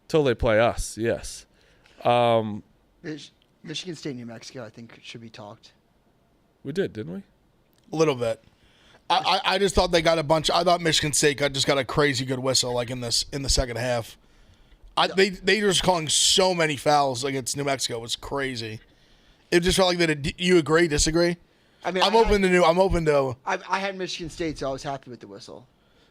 Till they play us, yes. Michigan State, New Mexico, I think should be talked. We did, didn't we? A little bit. I just thought they got a bunch. I thought Michigan State just got a crazy good whistle like in the second half. They were just calling so many fouls against New Mexico. It was crazy. It just felt like that. You agree? Disagree? I mean, I'm open to. I had Michigan State, so I was happy with the whistle.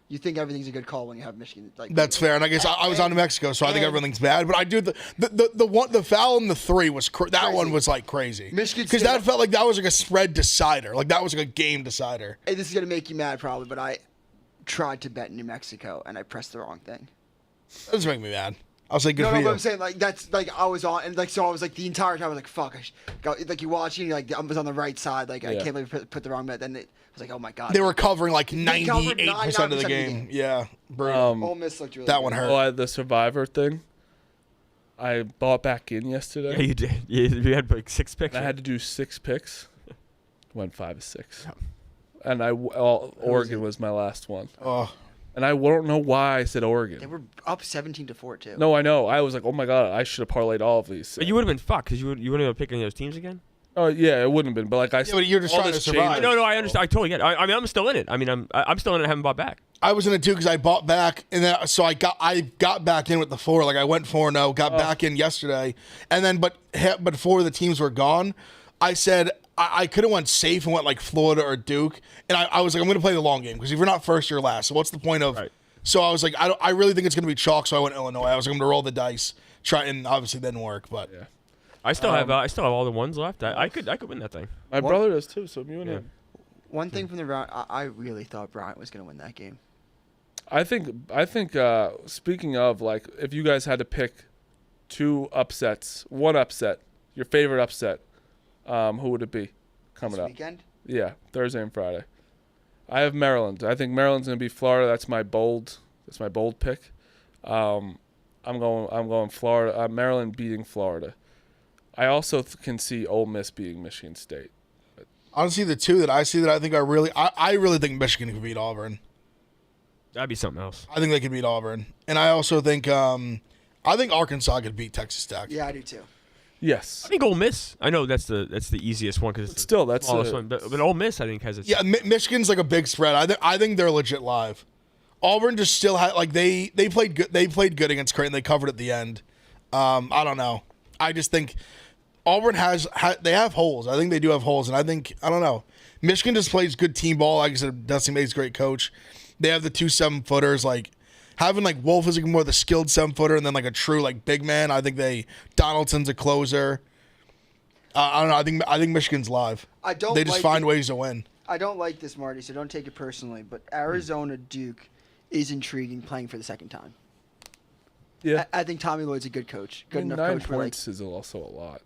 You think everything's a good call when you have Michigan. That's fair, and I guess I was on New Mexico, so I think everything's bad. But I do the foul in the 3 was that one was like crazy. Michigan because that felt like that was like a spread decider, like that was like a game decider. Hey, this is gonna make you mad probably, but I tried to bet New Mexico and I pressed the wrong thing. That doesn't make me mad. I was like, good for No, you. but I'm saying like that's like I was on and like so I was like the entire time I was like fuck like you watching like I was on the right side like I can't believe I put the wrong bet. Then I was like, oh my god. They were covering like 98% 99% of the game. Yeah, bro. Ole Miss looked really that good. one hurt. Oh, the Survivor thing. I bought back in yesterday. Yeah, you did. You had like 6 picks. I had to do 6 picks. Went 5 of 6. and Oregon was my last one. Oh. And I don't know why I said Oregon. They were up 17-4 too. No, I know. I was like, oh my god, I should have parlayed all of these. But you would have been fucked because you wouldn't have been picking those teams again. Oh yeah, it wouldn't have been. But like Yeah, but you're just trying to survive. No, I understand. I totally get it. I mean, I'm still in it. I mean, I'm still in it. I haven't bought back. I was in it too because I bought back, and then so I got back in with the 4. Like I went 4-0, got back in yesterday, and then but before the teams were gone, I said I could have went safe and went like Florida or Duke, and I was like I'm going to play the long game because if you're not first, you're last. So what's the point of? Right. So I was like I really think it's going to be chalk. So I went Illinois. I was going to roll the dice, try, and obviously didn't work, but. Yeah. I still have all the ones left. I could win that thing. My brother does too. So you and him. One thing from the round, I really thought Bryant was going to win that game. I think. Speaking of, like, if you guys had to pick one upset, your favorite upset, who would it be coming up? Weekend? Yeah, Thursday and Friday. I have Maryland. I think Maryland's gonna be Florida. That's my bold pick. I'm going Florida. Maryland beating Florida. I also can see Ole Miss beating Michigan State. Honestly, the two that I see that I think are really, I really think Michigan could beat Auburn. That'd be something else. I think they could beat Auburn, and I also think Arkansas could beat Texas Tech. Yeah, I do too. Yes, I think Ole Miss. I know that's the easiest one because still that's the smallest one. But Ole Miss, I think, has its. Yeah, Michigan's like a big spread. I think they're legit live. Auburn just still had like they played good. They played good against Creighton. They covered at the end. I don't know. I just think Auburn they have holes. I think they do have holes, and I don't know. Michigan just plays good team ball. Like I said, Dusty May's a great coach. They have the 2 7-footers. Like having like Wolf is like more the skilled 7-footer, and then like a true like big man. I think Donaldson's a closer. I don't know. I think Michigan's live. They just find ways to win. I don't like this, Marty, so don't take it personally. But Arizona Duke is intriguing, playing for the second time. Yeah, I think Tommy Lloyd's a good coach. Good enough 9 coach. points is also a lot.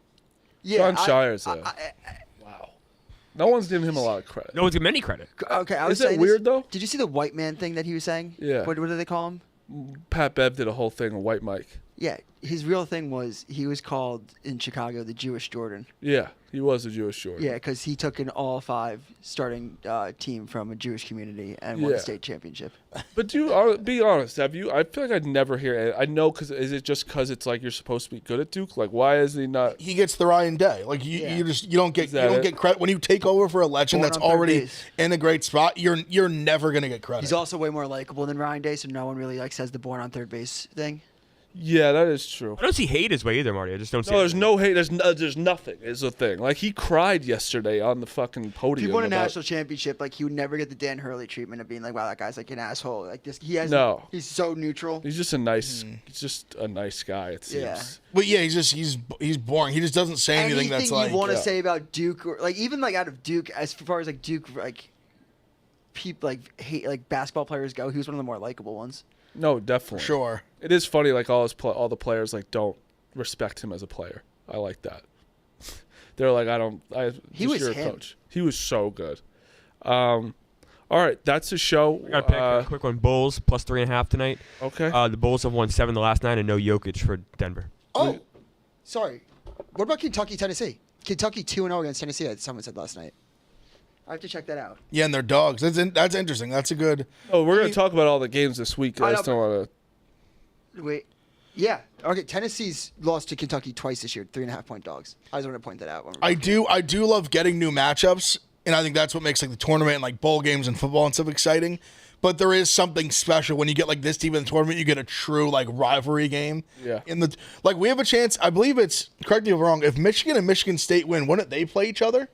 Yeah, John Shire's wow. No one's giving him a lot of credit. No one's giving any credit. Okay, I was Is it saying weird though? Did you see the white man thing that he was saying? Yeah. What do they call him? Pat Bev did a whole thing on White Mike. Yeah, his real thing was he was called in Chicago the Jewish Jordan. Yeah, he was a Jewish Jordan. Yeah, because he took an all-5 starting team from a Jewish community and won the state championship. But be honest, have you? I feel like I'd never hear it. I know is it just because it's like you're supposed to be good at Duke? Like why is he not? He gets the Ryan Day. Like you don't get credit when you take over for a legend that's already in a great spot. You're never gonna get credit. He's also way more likable than Ryan Day, so no one really says the born on third base thing. Yeah, that is true. I don't see hate his way either, Marty. I just don't see. No, there's no hate. There's nothing. Is the thing. Like he cried yesterday on the fucking podium. If he won a national championship, like he would never get the Dan Hurley treatment of being like, "Wow, that guy's like an asshole." Like this, he's so neutral. He's just a nice. He's just a nice guy. It seems. Yeah. But yeah, he's boring. He just doesn't say anything that's like. You want to say about Duke, or like even like out of Duke, as far as like Duke, like people like hate like basketball players go, he was one of the more likable ones. No, definitely. Sure. It is funny, like all the players like don't respect him as a player. I like that. They're like, He was your him. coach. He was so good. All right, that's the show. I got to pick a quick one. Bulls plus 3.5 tonight. Okay. The Bulls have won 7 the last 9 and no Jokic for Denver. Oh, sorry. What about Kentucky, Tennessee? Kentucky 2-0 against Tennessee. Someone said last night. I have to check that out. Yeah, and they're dogs. That's interesting. That's a good. Oh, we're gonna talk about all the games this week. I just don't want to. Wait. Yeah. Okay. Tennessee's lost to Kentucky twice this year. 3.5-point dogs. I just want to point that out. I do love getting new matchups, and I think that's what makes like the tournament and like bowl games and football and stuff exciting. But there is something special when you get like this deep in the tournament. You get a true like rivalry game. Yeah. We have a chance. I believe it's, correct me if I'm wrong, if Michigan and Michigan State win, wouldn't they play each other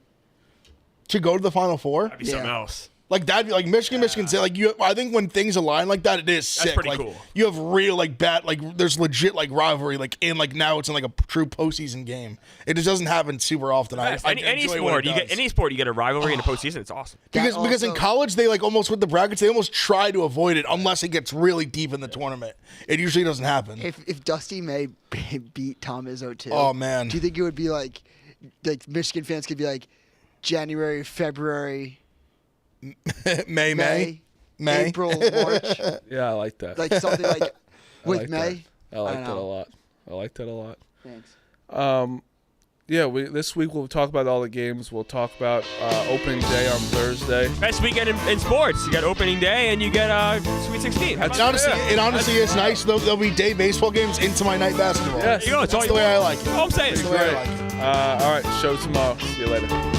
to go to the Final Four? That'd be something else. Like that'd be like Michigan State. Like I think when things align like that, it is sick. That's pretty like, cool. You have real like there's legit like rivalry like in like now it's in like a true postseason game. It just doesn't happen super often. Any sport you get a rivalry in the postseason. It's awesome. Because in college they like almost with the brackets they almost try to avoid it unless it gets really deep in the tournament. It usually doesn't happen. If Dusty May beat Tom Izzo too, oh man, do you think it would be like Michigan fans could be like January, February? May, April, March. Yeah, I like that. Like something like with like May. I like that a lot. I like that a lot. Thanks. this week we'll talk about all the games. We'll talk about opening day on Thursday. Best weekend in sports. You got opening day and you get Sweet 16. It honestly is nice. There'll be day baseball games into my night basketball. Yes. There you go. That's the way I like it. All I'm saying. That's the way I like it. All right, show tomorrow. See you later.